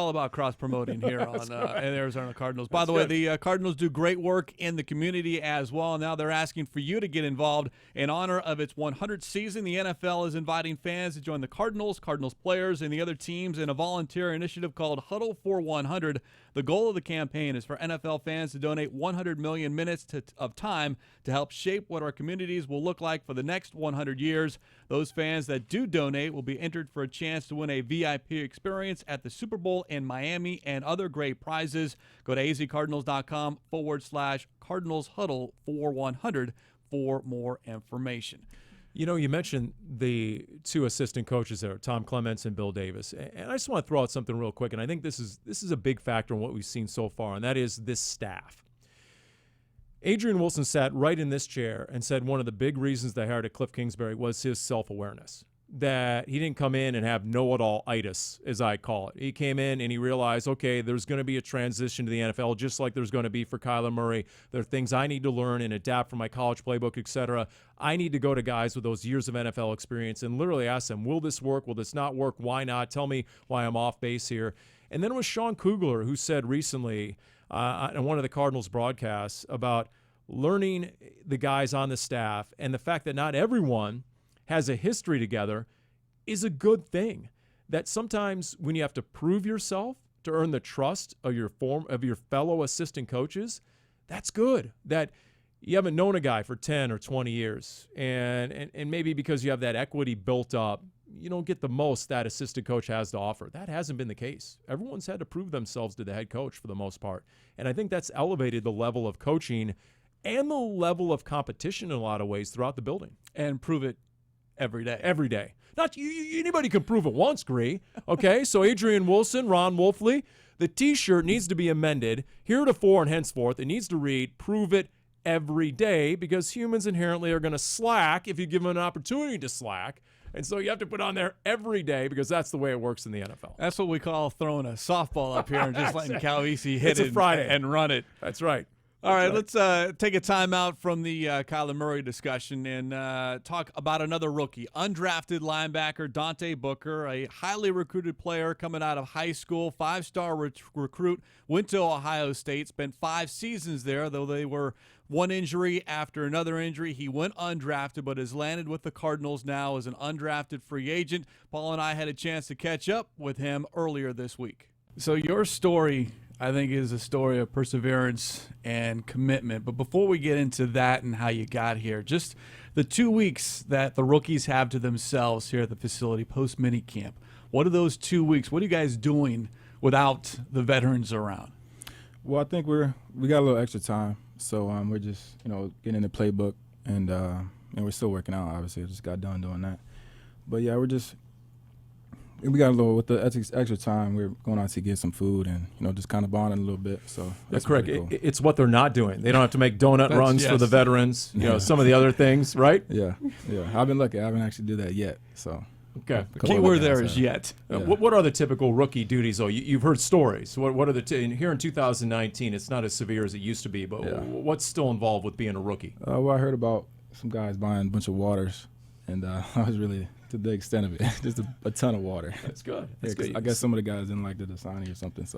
about cross promoting here on in Arizona Cardinals. By the way, the Cardinals do great work in the community as well. Now they're asking for you to get involved in honor of its 100th season. The NFL is inviting fans to join the Cardinals players, and the other teams in a volunteer initiative called Huddle for 100. The goal of the campaign is for NFL fans to donate 100 million minutes of time to help shape what our communities will look like for the next 100 years. Those fans that do donate will be entered for a chance to win a VIP experience at the Super Bowl in Miami and other great prizes. Go to azcardinals.com/Cardinals Huddle for 100 for more information. You know, you mentioned the 2 assistant coaches there, Tom Clements and Bill Davis. And I just want to throw out something real quick, and I think this is a big factor in what we've seen so far, and that is this staff. Adrian Wilson sat right in this chair and said one of the big reasons they hired Cliff Kingsbury was his self-awareness. that he didn't come in and have know-it-all-itis, as I call it. He came in and he realized, okay, there's going to be a transition to the NFL, just like there's going to be for Kyler Murray. There are things I need to learn and adapt from my college playbook, et cetera. I need to go to guys with those years of NFL experience and literally ask them, will this work? Will this not work? Why not? Tell me why I'm off base here. And then it was Sean Kugler who said recently on one of the Cardinals broadcasts about learning the guys on the staff and the fact that not everyone has a history together is a good thing. That sometimes when you have to prove yourself to earn the trust of your fellow assistant coaches, that's good. That you haven't known a guy for 10 or 20 years, and maybe because you have that equity built up, you don't get the most that assistant coach has to offer. That hasn't been the case. Everyone's had to prove themselves to the head coach for the most part, and I think that's elevated the level of coaching and the level of competition in a lot of ways throughout the building. And prove it every day. Every day. Not anybody can prove it once, Gree. Okay, so Adrian Wilson, Ron Wolfley, the T-shirt needs to be amended. Heretofore and henceforth, it needs to read, prove it every day, because humans inherently are going to slack if you give them an opportunity to slack. And so you have to put on there every day because that's the way it works in the NFL. That's what we call throwing a softball up here and just letting Calvisi hit it and run it. That's right. All right, let's take a timeout from the Kyler Murray discussion and talk about another rookie, undrafted linebacker Dante Booker, a highly recruited player coming out of high school, five-star recruit, went to Ohio State, spent 5 seasons there, though they were one injury after another injury. He went undrafted, but has landed with the Cardinals now as an undrafted free agent. Paul and I had a chance to catch up with him earlier this week. So your story, I think, is a story of perseverance and commitment. But before we get into that and how you got here, just the 2 weeks that the rookies have to themselves here at the facility post minicamp. What are those 2 weeks? What are you guys doing without the veterans around? Well, I think we got a little extra time, so we're just getting in the playbook, and we're still working out. Obviously, I just got done doing that. But yeah, we got a little with the extra time. We're going out to get some food and just kind of bonding a little bit. So that's correct. Cool. It's what they're not doing. They don't have to make donut runs for the veterans. Some of the other things, right? Yeah. I've been lucky. I haven't actually do that yet. So okay. The key word there is yet. What are the typical rookie duties, though? You've heard stories. What are here in 2019? It's not as severe as it used to be, but what's still involved with being a rookie? Well, I heard about some guys buying a bunch of waters, and I was really to the extent of it, just a ton of water. That's good. I guess some of the guys didn't like the Dasani or something. So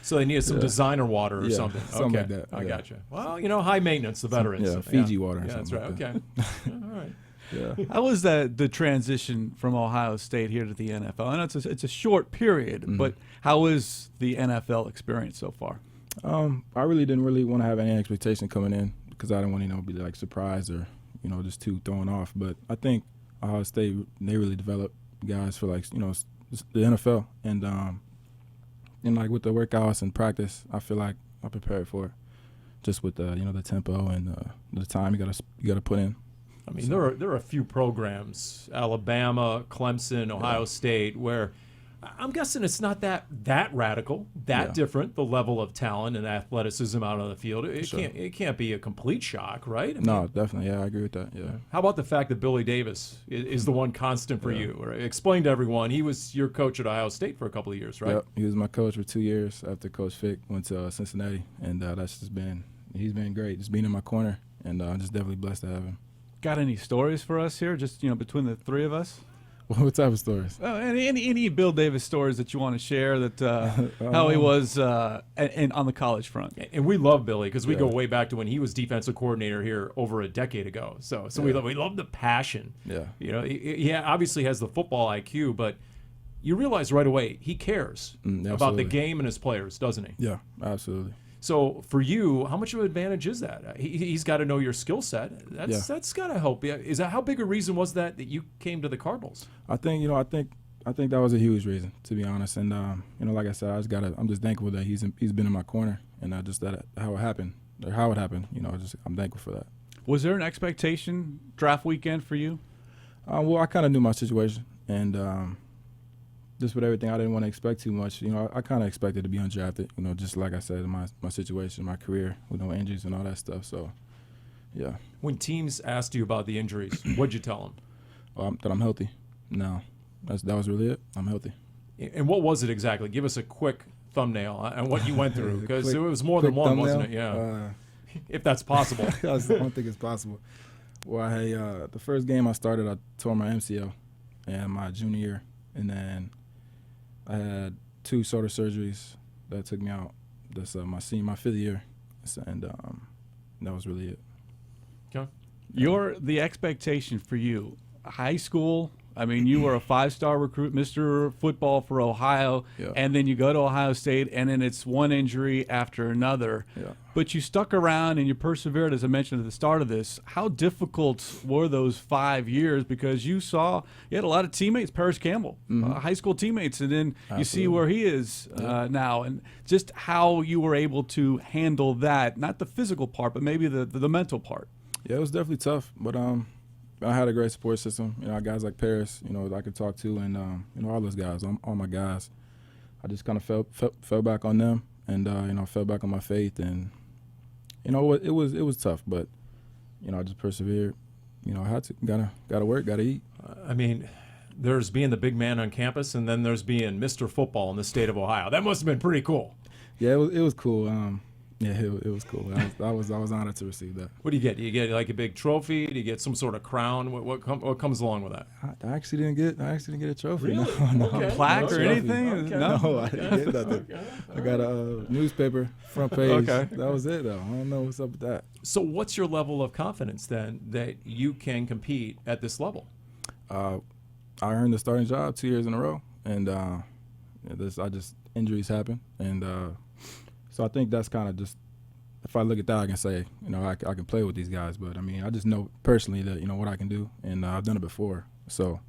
so they needed some designer water or something. Something like that. I gotcha. Well, high maintenance, the veterans. Fiji water. Yeah, that's right. Like okay. All right. Yeah. How was the transition from Ohio State here to the NFL? I know it's a short period, but how was the NFL experience so far? I really didn't want to have any expectation coming in because I didn't want to be like surprised or just too thrown off. But I think Ohio State, they really developed guys for the NFL, and like with the workouts and practice, I feel like I prepared for it, just with the the tempo and the time you gotta put in. I mean, there are a few programs, Alabama, Clemson, Ohio State, where I'm guessing it's not that radical, different, the level of talent and athleticism out on the field. It can't be a complete shock, right? I mean, no, definitely. Yeah, I agree with that. Yeah. How about the fact that Billy Davis is the one constant for you? Or explain to everyone, he was your coach at Ohio State for a couple of years, right? Yep, he was my coach for 2 years after Coach Fick went to Cincinnati, and he's been great, just being in my corner, and I'm just definitely blessed to have him. Got any stories for us here, just between the three of us? What type of stories? Any Bill Davis stories that you want to share that how he was and on the college front? And we love Billy because we go way back to when he was defensive coordinator here over a decade ago. So we love the passion. Yeah. He obviously has the football IQ, but you realize right away he cares about the game and his players, doesn't he? Yeah, absolutely. So for you, how much of an advantage is that? He's got to know your skill set. That's got to help. Is that how big a reason was that you came to the Cardinals? I think I think that was a huge reason, to be honest. And like I said, I'm just thankful that he's been in my corner, and just how it happened. I'm thankful for that. Was there an expectation draft weekend for you? Well, I kind of knew my situation, and just with everything, I didn't want to expect too much. I kind of expected to be undrafted, just like I said, my situation, my career, with no injuries and all that stuff. So, yeah. When teams asked you about the injuries, what'd you tell them? That I'm healthy, No, that was really it. I'm healthy. And what was it exactly? Give us a quick thumbnail on what you went through, because it was more than one, wasn't it? Yeah, if that's possible. I don't think it's possible. Well, the first game I started, I tore my MCL in my junior year, and then I had 2 shoulder surgeries that took me out. That's my 5th year, and that was really it. Okay. The expectation for you, high school. I mean, you were a 5-star recruit, Mr. Football for Ohio, and then you go to Ohio State, and then it's one injury after another. Yeah. But you stuck around and you persevered, as I mentioned at the start of this. How difficult were those 5 years? Because you had a lot of teammates, Paris Campbell, high school teammates, and then you see where he is now, and just how you were able to handle that, not the physical part, but maybe the mental part. Yeah, it was definitely tough, but I had a great support system. You know, guys like Paris, that I could talk to, and all those guys, all my guys. I just kind of fell back on them, and fell back on my faith, and it was tough, but I just persevered. I had to gotta work, gotta eat. I mean, there's being the big man on campus, and then there's being Mr. Football in the state of Ohio. That must have been pretty cool. Yeah, it was cool. Yeah, it was cool. I was honored to receive that. What do you get? Do you get like a big trophy? Do you get some sort of crown? What comes along with that? I actually didn't get a trophy. Really? No, okay. Plaque or anything? Okay. No, I didn't get nothing. Okay. I got a newspaper front page. Okay. That was it, though. I don't know what's up with that. So what's your level of confidence then that you can compete at this level? I earned the starting job 2 years in a row, and injuries happen, and so I think that's kind of just, if I look at that, I can say, I can play with these guys. But, I mean, I just know personally that, what I can do, and I've done it before. So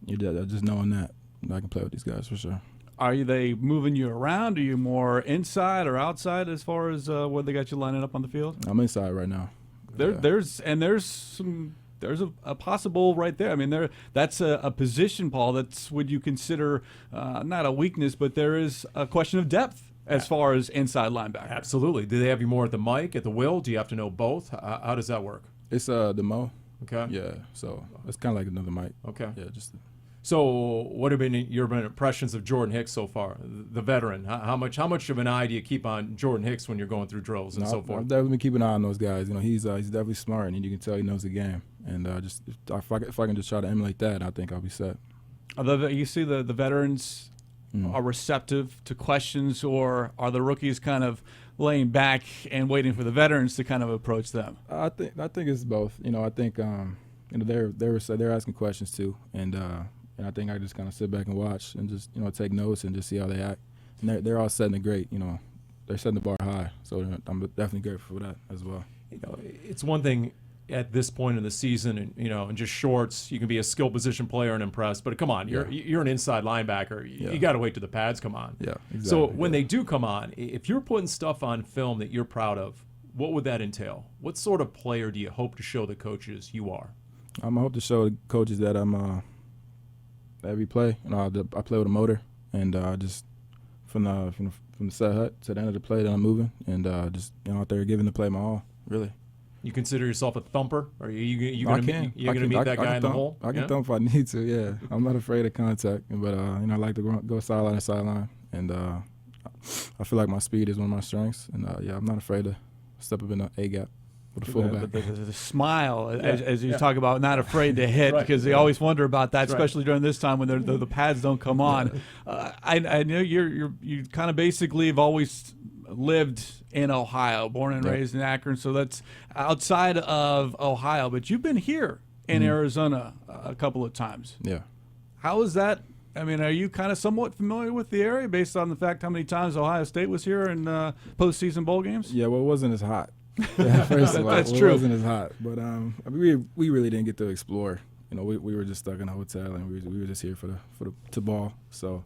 just knowing that I can play with these guys for sure. Are they moving you around? Are you more inside or outside as far as where they got you lining up on the field? I'm inside right now. There's a possible right there. I mean, that's a position, Paul, that's would you consider not a weakness, but there is a question of depth as far as inside linebacker. Absolutely. Do they have you more at the mic, at the will? Do you have to know both? How does that work? It's the Mo. Okay. Yeah, so it's kind of like another mic. Okay. Yeah, So what have been your impressions of Jordan Hicks so far, the veteran? How much of an eye do you keep on Jordan Hicks when you're going through drills and so forth? I've definitely been keeping an eye on those guys. He's definitely smart, and you can tell he knows the game. And if I can just try to emulate that, I think I'll be set. You see the veterans are receptive to questions, or are the rookies kind of laying back and waiting for the veterans to kind of approach them? I think it's both. I think they're asking questions too, and I think I just kind of sit back and watch and just take notes and just see how they act. And they're all setting it great. They're setting the bar high, so I'm definitely grateful for that as well. It's one thing at this point in the season, and in just shorts, you can be a skill position player and impress. But come on, you're an inside linebacker. You got to wait till the pads come on. Yeah, exactly. So when they do come on, if you're putting stuff on film that you're proud of, what would that entail? What sort of player do you hope to show the coaches you are? I hope to show the coaches that I'm every play. I play with a motor, and just from the set hut to the end of the play that I'm moving, and just out there giving the play my all, really. You consider yourself a thumper? Or are you going to meet that guy in the hole? I can thump if I need to, yeah. I'm not afraid of contact, but I like to go sideline to sideline, and I feel like my speed is one of my strengths, and I'm not afraid to step up in the A-gap with a fullback. The smile, as you talk about, not afraid to hit, because they always wonder about that, especially during this time when the pads don't come on. I know you kind of basically have always lived in Ohio, born and raised in Akron, so that's outside of Ohio. But you've been here in Arizona a couple of times. Yeah. How is that? I mean, are you kind of somewhat familiar with the area based on the fact how many times Ohio State was here in postseason bowl games? Yeah, well, it wasn't as hot. First of all, that's true. It wasn't as hot, but we really didn't get to explore. We were just stuck in a hotel, and we were just here to ball. So,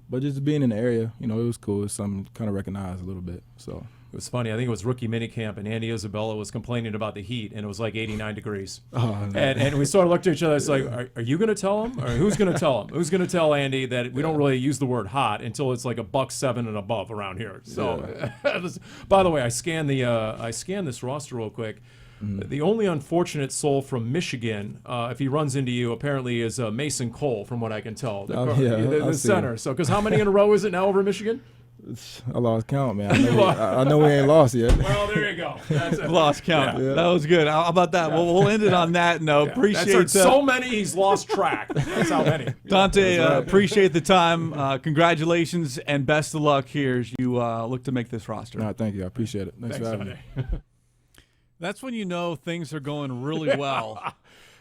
but just being in the area, it was cool. It's something kind of recognized a little bit. So. It was funny. I think it was rookie minicamp, and Andy Isabella was complaining about the heat, and it was like 89 degrees. Oh, no. And we sort of looked at each other. It's like, are you going to tell him, or who's going to tell him? Who's going to tell Andy that we don't really use the word hot until it's like $107 and above around here? So, by the way, I scanned this roster real quick. The only unfortunate soul from Michigan, if he runs into you, apparently is Mason Cole, from what I can tell. The center. So, because how many in a row is it now over Michigan? I lost count, man. I know we ain't lost yet. Well, there you go. That's it. Lost count. Yeah. That was good. How about that? Well, we'll end it on that note. Appreciate so many he's lost track. That's how many. Dante, appreciate the time. Congratulations and best of luck here as you look to make this roster. No, thank you. I appreciate it. Thanks for having me. That's when you know things are going really well.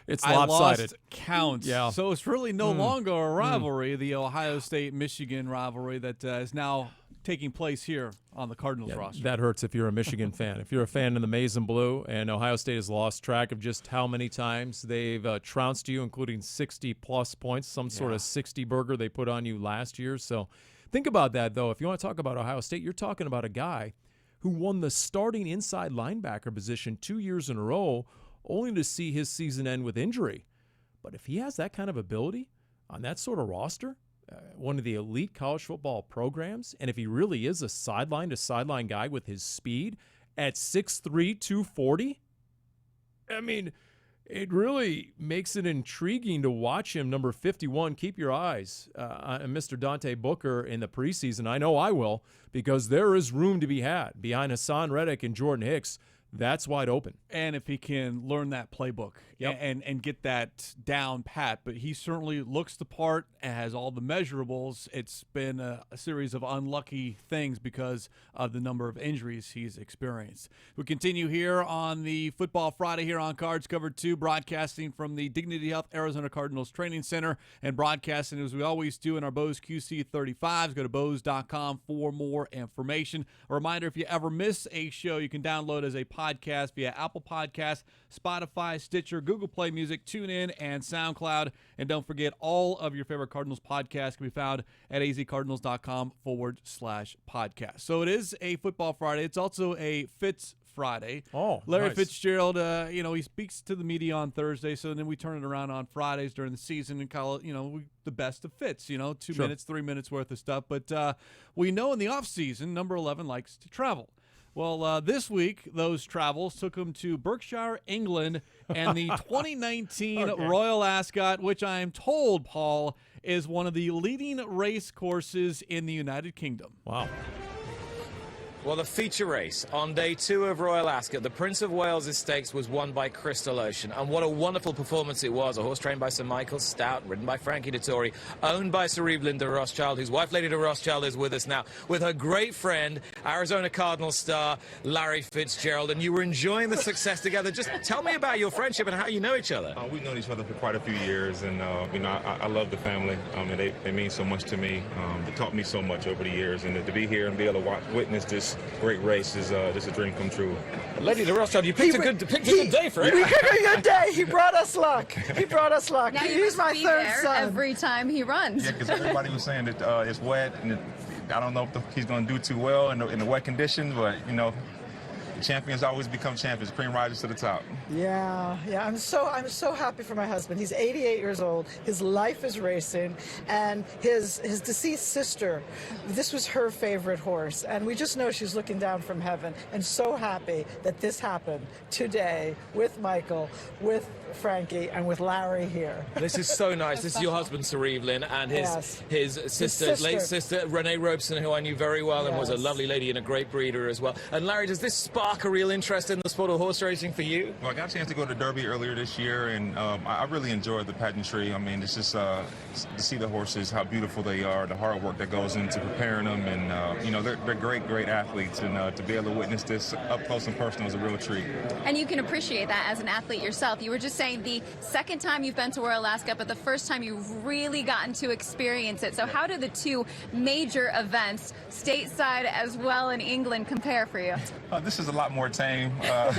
It's lopsided. I lost count. Yeah. So it's really no longer a rivalry, the Ohio State-Michigan rivalry that is now taking place here on the Cardinals roster. That hurts if you're a Michigan fan. If you're a fan of the maize and blue, and Ohio State has lost track of just how many times they've trounced you, including 60-plus points, some sort of 60 burger they put on you last year. So think about that, though. If you want to talk about Ohio State, you're talking about a guy who won the starting inside linebacker position 2 years in a row, only to see his season end with injury. But if he has that kind of ability on that sort of roster, one of the elite college football programs, and if he really is a sideline-to-sideline guy with his speed at 6'3", 240, I mean, it really makes it intriguing to watch him. Number 51, keep your eyes on Mr. Dante Booker in the preseason. I know I will, because there is room to be had behind Hassan Reddick and Jordan Hicks. That's wide open. And if he can learn that playbook and get that down pat. But he certainly looks the part and has all the measurables. It's been a series of unlucky things because of the number of injuries he's experienced. We continue here on the Football Friday here on Cards Cover 2, broadcasting from the Dignity Health Arizona Cardinals Training Center and broadcasting as we always do in our Bose QC35s. Go to Bose.com for more information. A reminder, if you ever miss a show, you can download as a podcast via Apple Podcasts, Spotify, Stitcher, Google Play Music, TuneIn, and SoundCloud. And don't forget, all of your favorite Cardinals podcasts can be found at azcardinals.com/podcast. So it is a Football Friday. It's also a Fitz Friday. Oh, Larry nice. Fitzgerald, he speaks to the media on Thursday, so then we turn it around on Fridays during the season and call it, the best of Fitz, 2 minutes, 3 minutes worth of stuff. But we know in the offseason, number 11 likes to travel. Well, this week, those travels took him to Berkshire, England, and the 2019 Royal Ascot, which I am told, Paul, is one of the leading race courses in the United Kingdom. Wow. Well, the feature race on day 2 of Royal Ascot, the Prince of Wales' Stakes, was won by Crystal Ocean. And what a wonderful performance it was. A horse trained by Sir Michael Stout, ridden by Frankie Dettori, owned by Sir Evelyn de Rothschild, whose wife, Lady de Rothschild, is with us now, with her great friend, Arizona Cardinals star, Larry Fitzgerald. And you were enjoying the success together. Just tell me about your friendship and how you know each other. We've known each other for quite a few years, and I love the family. And they mean so much to me. They taught me so much over the years, and to be here and be able to witness this great race is just a dream come true. Lady de Rothschild, you picked a good day for it. We picked a good day. He brought us luck. Now He's my third son. every time he runs. Yeah, because everybody was saying that it's wet, and I don't know if he's going to do too well in the wet conditions, but champions always become champions. Cream rises to the top. Yeah. I'm so happy for my husband. He's 88 years old. His life is racing, and his deceased sister, this was her favorite horse, and we just know she's looking down from heaven. And so happy that this happened today with Michael, with Frankie, and with Larry here. This is so nice. This is your husband, Sir Evelyn, and his sister, late sister, Renee Robeson, who I knew very well and was a lovely lady and a great breeder as well. And Larry, does this spark a real interest in the sport of horse racing for you? Well, I got a chance to go to Derby earlier this year, and I really enjoyed the pageantry. I mean, it's just to see the horses, how beautiful they are, the hard work that goes into preparing them, and they're great athletes, and to be able to witness this up close and personal is a real treat. And you can appreciate that as an athlete yourself. You were just saying the second time you've been to Royal Ascot, but the first time you've really gotten to experience it. So how do the two major events, stateside as well in England, compare for you? This is a lot more tame than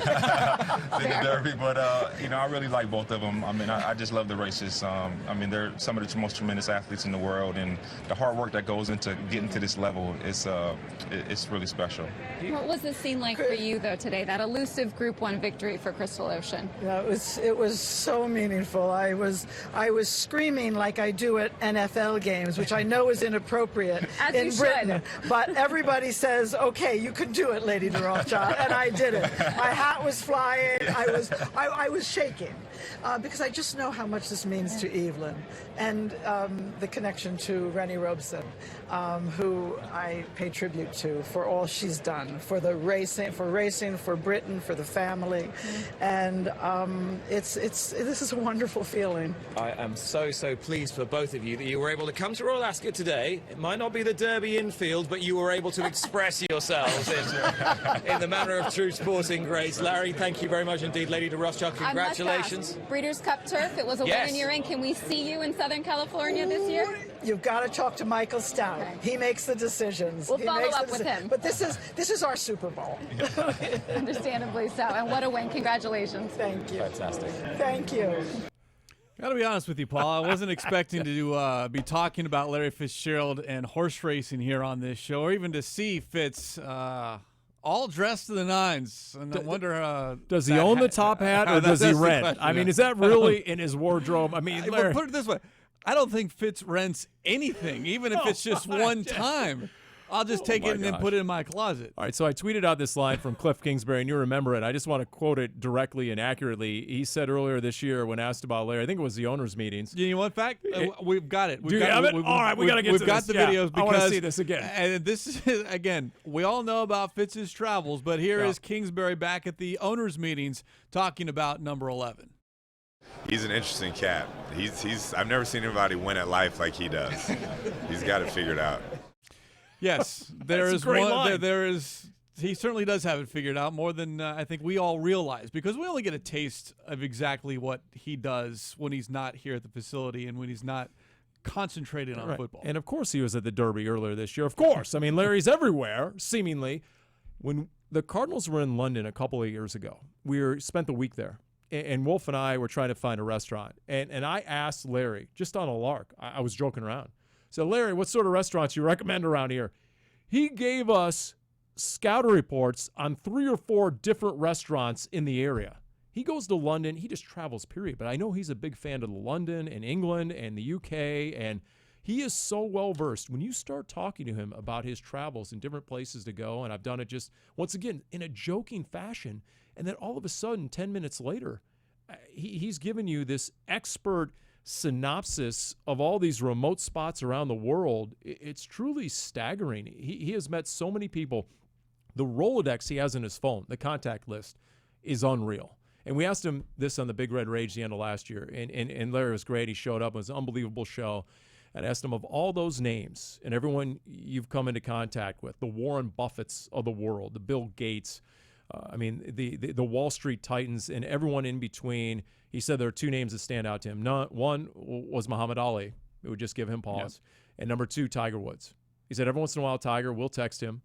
the Derby, but I really like both of them. I mean, I just love the races. They're some of the most tremendous athletes in the world, and the hard work that goes into getting to this level is it's really special. What was the scene like for you, though, today? That elusive Group 1 victory for Crystal Ocean. Yeah, it was so meaningful. I was screaming like I do at NFL games, which I know is inappropriate in Britain. But everybody says, "Okay, you can do it, Lady de Rothschild." and I did it. My hat was flying. I was shaking because I just know how much this means to Evelyn and the connection to Rennie Robeson, who I pay tribute to for all she's done for the racing, for Britain, for the family, and this is a wonderful feeling. I am so pleased for both of you that you were able to come to Royal Ascot today. It might not be the Derby infield, but you were able to express yourselves in the manner of true sporting greats. Larry, thank you very much indeed. Lady de Rothschild, congratulations. Breeders' Cup turf, it was a win in your end. Can we see you in Southern California this year? You've got to talk to Michael Stout. Okay. He makes the decisions. We'll follow up with him. But this is our Super Bowl. Understandably so. And what a win. Congratulations. Thank you. Fantastic. Thank you. Got to be honest with you, Paul. I wasn't expecting to be talking about Larry Fitzgerald and horse racing here on this show, or even to see Fitz all dressed to the nines. And I wonder, does he own the top hat or does he rent? I mean, is that really in his wardrobe? I mean, Larry, put it this way. I don't think Fitz rents anything, even if it's just one time. I'll just take it and put it in my closet. All right, so I tweeted out this line from Cliff Kingsbury, and you remember it. I just want to quote it directly and accurately. He said earlier this year when asked about Larry, I think it was the owners' meetings. You know what, fact? We've got it. Do you have it? All right, we got to get to this. We've got the videos because I want to see this again. And this is, again, we all know about Fitz's travels, but here is Kingsbury back at the owners' meetings talking about number 11. He's an interesting cat. I've never seen anybody win at life like he does. He's got it figured out. Yes, there is one. There is. He certainly does have it figured out more than I think we all realize, because we only get a taste of exactly what he does when he's not here at the facility and when he's not concentrated on football. And of course, he was at the Derby earlier this year. Of course, I mean, Larry's everywhere seemingly. When the Cardinals were in London a couple of years ago, we spent the week there. And Wolf and I were trying to find a restaurant. And I asked Larry, just on a lark, I was joking around. So, Larry, what sort of restaurants you recommend around here? He gave us scouter reports on 3 or 4 different restaurants in the area. He goes to London. He just travels, period. But I know he's a big fan of London and England and the UK, and he is so well-versed. When you start talking to him about his travels and different places to go, and I've done it just, once again, in a joking fashion, and then all of a sudden, 10 minutes later, he's given you this expert synopsis of all these remote spots around the world. It's truly staggering. He has met so many people. The Rolodex he has in his phone, the contact list, is unreal. And we asked him this on the Big Red Rage the end of last year, and Larry was great. He showed up. It was an unbelievable show. And asked him of all those names and everyone you've come into contact with, the Warren Buffetts of the world, the Bill Gates, the Wall Street Titans, and everyone in between. He said there are 2 names that stand out to him. One was Muhammad Ali. It would just give him pause. Yep. And number 2, Tiger Woods. He said every once in a while, Tiger will text him,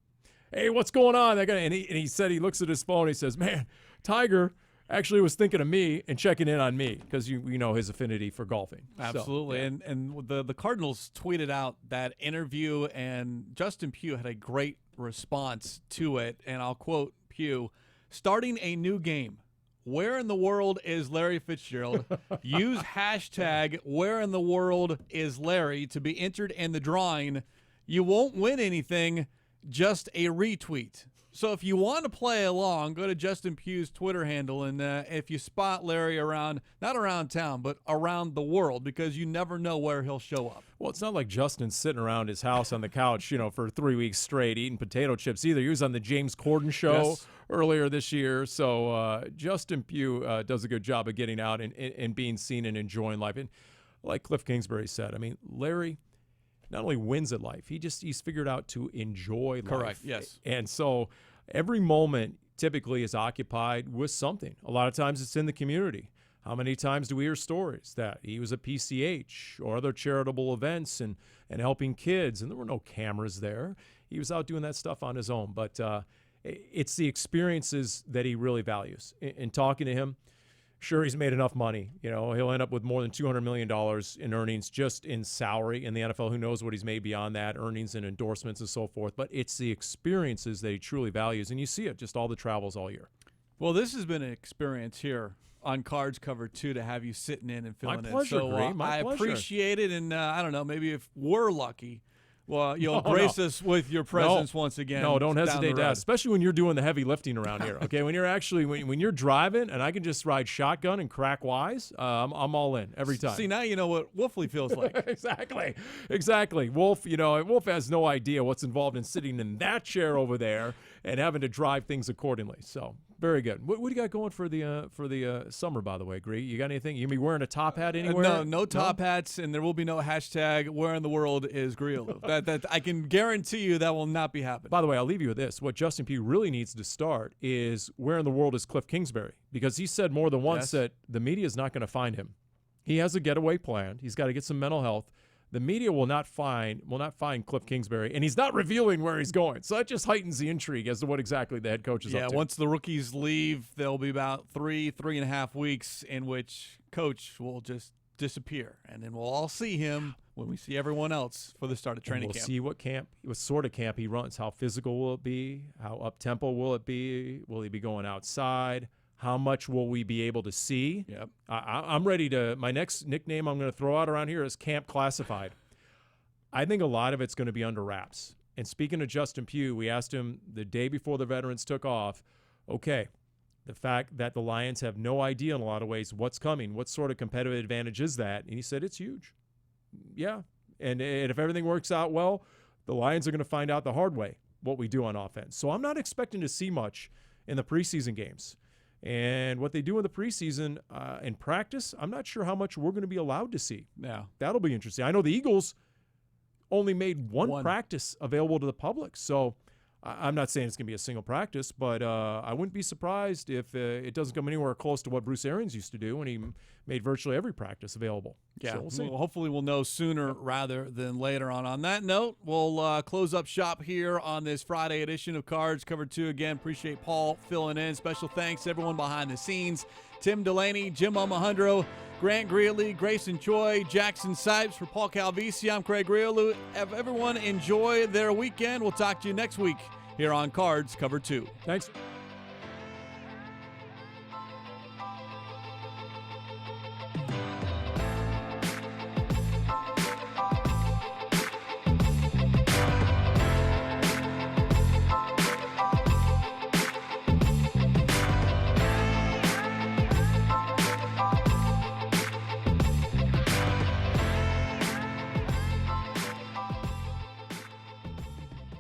"Hey, what's going on?" And he said he looks at his phone. He says, "Man, Tiger actually was thinking of me and checking in on me," because you know his affinity for golfing. Absolutely. So, yeah. And the Cardinals tweeted out that interview, and Justin Pugh had a great response to it. And I'll quote Pugh: "Starting a new game. Where in the world is Larry Fitzgerald? Use hashtag where in the world is Larry to be entered in the drawing. You won't win anything, just a retweet." So if you want to play along, go to Justin Pugh's Twitter handle, and if you spot Larry not around town, but around the world, because you never know where he'll show up. Well, it's not like Justin's sitting around his house on the couch, for 3 weeks straight eating potato chips either. He was on the James Corden show earlier this year. So Justin Pugh does a good job of getting out and being seen and enjoying life. And like Cliff Kingsbury said, I mean, Larry not only wins at life, he's figured out to enjoy life. Correct, yes. And so every moment typically is occupied with something. A lot of times it's in the community. How many times do we hear stories that he was at PCH or other charitable events and helping kids, and there were no cameras there. He was out doing that stuff on his own. But it's the experiences that he really values. In talking to him, sure, he's made enough money. He'll end up with more than $200 million in earnings just in salary in the NFL. Who knows what he's made beyond that, earnings and endorsements and so forth. But it's the experiences that he truly values, and you see it, just all the travels all year. Well, this has been an experience here on Cards Cover 2 to have you sitting in and filling My pleasure, in. So Green. My pleasure. appreciate it, and I don't know, maybe if we're lucky, Well, you'll grace us with your presence once again. No, don't down hesitate the to road. ask, especially when you're doing the heavy lifting around here. Okay, when you're actually when you're driving and I can just ride shotgun and crack wise, I'm all in every time. See, now you know what Wolfley feels like. Exactly. Wolf has no idea what's involved in sitting in that chair over there and having to drive things accordingly. So very good. What do you got going for the summer, by the way, Greg? You got anything? You gonna be wearing a top hat anywhere? No top hats, and there will be no hashtag where in the world is Grialou. that I can guarantee you that will not be happening. By the way, I'll leave you with this. What Justin Pugh really needs to start is where in the world is Cliff Kingsbury? Because he said more than once that the media is not going to find him. He has a getaway planned. He's got to get some mental health. The media will not find Cliff Kingsbury, and he's not revealing where he's going. So that just heightens the intrigue as to what exactly the head coach is up to. Yeah, once the rookies leave, there'll be about 3.5 weeks in which Coach will just disappear, and then we'll all see him when we see everyone else for the start of training camp. We'll see what sort of camp he runs. How physical will it be? How up-tempo will it be? Will he be going outside? How much will we be able to see? Yep. I'm ready to – my next nickname I'm going to throw out around here is Camp Classified. I think a lot of it's going to be under wraps. And speaking of Justin Pugh, we asked him the day before the veterans took off, okay, the fact that the Lions have no idea in a lot of ways what's coming, what sort of competitive advantage is that? And he said it's huge. Yeah. And if everything works out well, the Lions are going to find out the hard way what we do on offense. So I'm not expecting to see much in the preseason games. And what they do in the preseason in practice, I'm not sure how much we're going to be allowed to see. Yeah. That'll be interesting. I know the Eagles only made one practice available to the public. So I'm not saying it's going to be a single practice, but I wouldn't be surprised if it doesn't come anywhere close to what Bruce Arians used to do when he made virtually every practice available. Yeah, So we'll see. well, hopefully we'll know sooner rather than later on. On that note, we'll close up shop here on this Friday edition of Cards Cover 2. Again, appreciate Paul filling in. Special thanks to everyone behind the scenes. Tim Delaney, Jim Omahundro, Grant Grialou, Grayson Choi, Jackson Sipes. For Paul Calvisi, I'm Craig Grialou. Everyone enjoy their weekend. We'll talk to you next week here on Cards Cover 2. Thanks.